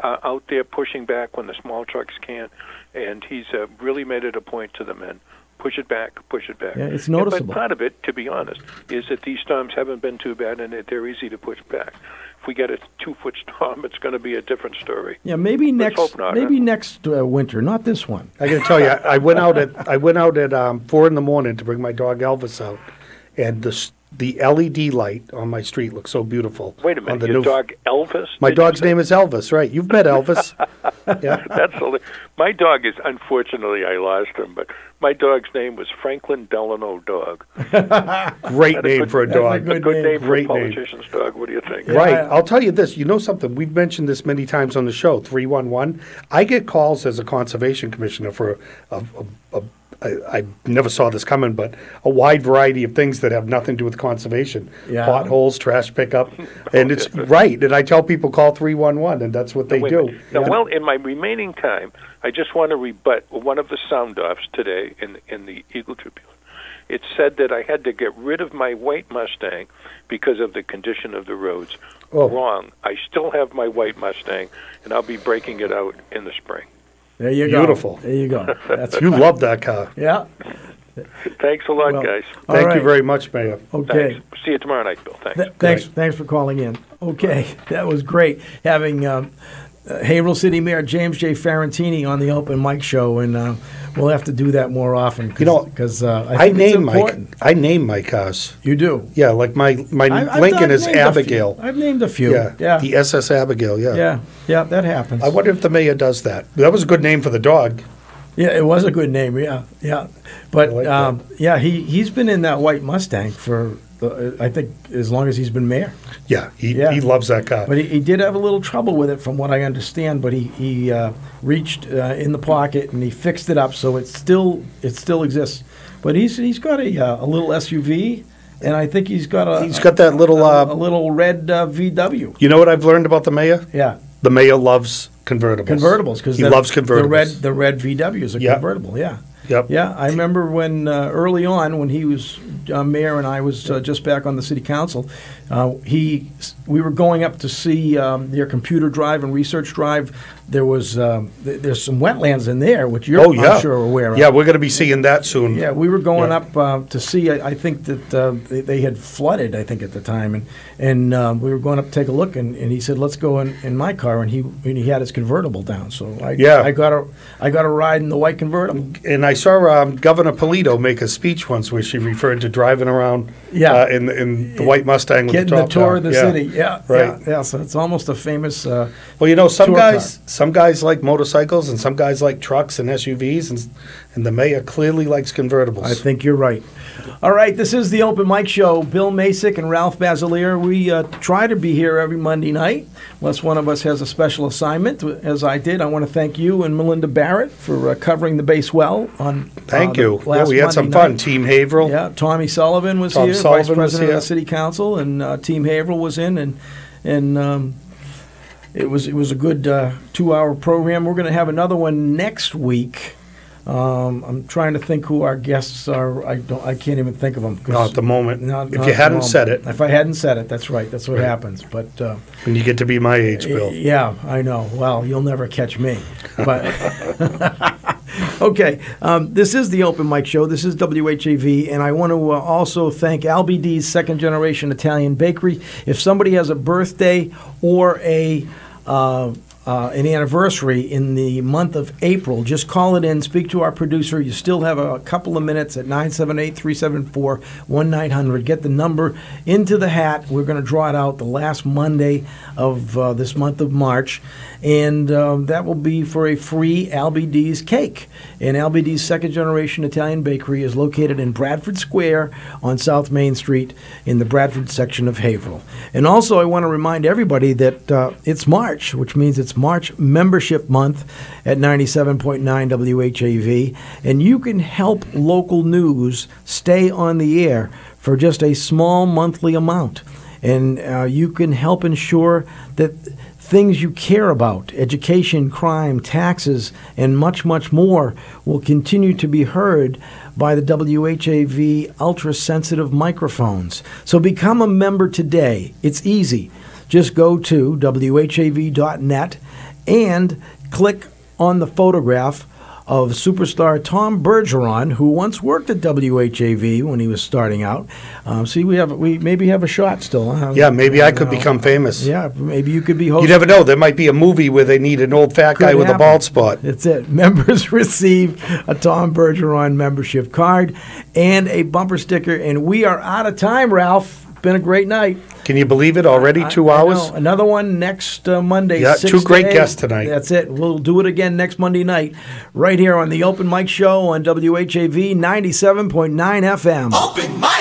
out there pushing back when the small trucks can't, and he's really made it a point to the men. Push it back, push it back. Yeah, it's noticeable. But part of it, to be honest, is that these storms haven't been too bad, and they're easy to push back. If we get a 2-foot storm, it's going to be a different story. Yeah, maybe Let's next hope not, next winter, not this one. I got to tell you, I went out at 4 a.m. to bring my dog Elvis out, and the LED light on my street looks so beautiful. Wait a minute, your dog Elvis? My dog's name is Elvis, right? You've met Elvis. Yeah. My dog is, unfortunately, I lost him, but my dog's name was Franklin Delano Dog. Great name for a dog. That's a good name for a politician's dog. What do you think? Right. I'll tell you this. You know something? We've mentioned this many times on the show, 311. I get calls as a conservation commissioner for I never saw this coming, but a wide variety of things that have nothing to do with conservation. Yeah. Potholes, trash pickup. And it's right. And I tell people call 311, and that's what they do. Now, well, in my remaining time, I just want to rebut one of the sound-offs today in the Eagle Tribune. It said that I had to get rid of my white Mustang because of the condition of the roads. Oh. Wrong. I still have my white Mustang, and I'll be breaking it out in the spring. There you go. Beautiful. There you go. You love that car. Yeah. Thanks a lot, guys. Thank you very much, Mayor. Okay. Thanks. See you tomorrow night, Bill. Thanks. Thanks for calling in. Okay, that was great having Haverhill City Mayor James J. Fiorentini on the open mic show, and we'll have to do that more often. Because I think it's important. I name my cars. You do? Yeah, like my Lincoln is Abigail. I've named a few. Yeah, the SS Abigail. Yeah, that happens. I wonder if the mayor does that. That was a good name for the dog. Yeah, it was a good name. Yeah. But he's been in that white Mustang for I think as long as he's been mayor. Yeah, he loves that car. But he did have a little trouble with it, from what I understand. But he reached in the pocket and he fixed it up, so it still exists. But he's got a little SUV, and I think he's got that little a little red VW. You know what I've learned about the mayor? Yeah, the mayor loves convertibles. Because he loves convertibles. The red VW is a convertible. Yeah. Yep. Yeah, I remember when early on, when he was mayor and I was just back on the city council, we were going up to see their computer drive and research drive. There was there's some wetlands in there, which you're I'm sure aware of. Yeah, we're going to be seeing that soon. Yeah, we were going up to see. I think that they had flooded. I think at the time, and we were going up to take a look. And he said, "Let's go in my car." And he had his convertible down. So I got a ride in the white convertible. And I saw Governor Polito make a speech once where she referred to driving around in the white Mustang with getting the top the tour down. of the city. Yeah, right. Yeah. So it's almost a famous. Well, some guys like motorcycles, and some guys like trucks and SUVs, and the mayor clearly likes convertibles. I think you're right. All right, this is the Open Mic Show. Bill Macek and Ralph Basiliere. We try to be here every Monday night, unless one of us has a special assignment, as I did. I want to thank you and Melinda Barrett for covering the base well on Thank you. Last we had some Monday fun. night. Team Haverhill. Yeah, Tommy Sullivan was here, Vice President of the City Council, and Team Haverhill was in, and it was a good 2-hour program. We're going to have another one next week. I'm trying to think who our guests are. I can't even think of them. Not at the moment. Not If at you the hadn't moment. said it. If I hadn't said it, that's right. That's what Right. happens. But When you get to be my age, Bill. yeah, I know. Well, you'll never catch me. But okay, this is the Open Mic Show. This is WHAV, and I want to also thank LBD's Second Generation Italian Bakery. If somebody has a birthday or an anniversary in the month of April, just call it in, speak to our producer. You still have a couple of minutes at 978-374-1900. Get the number into the hat. We're going to draw it out the last Monday of this month of March, and that will be for a free LBD's cake. And LBD's Second Generation Italian Bakery is located in Bradford Square on South Main Street in the Bradford section of Haverhill. And also I want to remind everybody that it's March, which means it's March Membership Month at 97.9 WHAV, and you can help local news stay on the air for just a small monthly amount. And you can help ensure that things you care about, education, crime, taxes, and much, much more, will continue to be heard by the WHAV ultra-sensitive microphones. So become a member today. It's easy. Just go to WHAV.net and click on the photograph of superstar Tom Bergeron, who once worked at WHAV when he was starting out. See, we maybe have a shot still. Huh? Yeah, maybe I could become famous. Yeah, maybe you could be hosting. You never know. There might be a movie where they need an old fat guy with a bald spot. That's it. Members receive a Tom Bergeron membership card and a bumper sticker. And we are out of time, Ralph. Been a great night. Can you believe it? Already 2 hours? I know. Another one next Monday. Yeah, 6 two great to 8. guests tonight. That's it. We'll do it again next Monday night, right here on the Open Mic Show on WHAV 97.9 FM. Open Mic!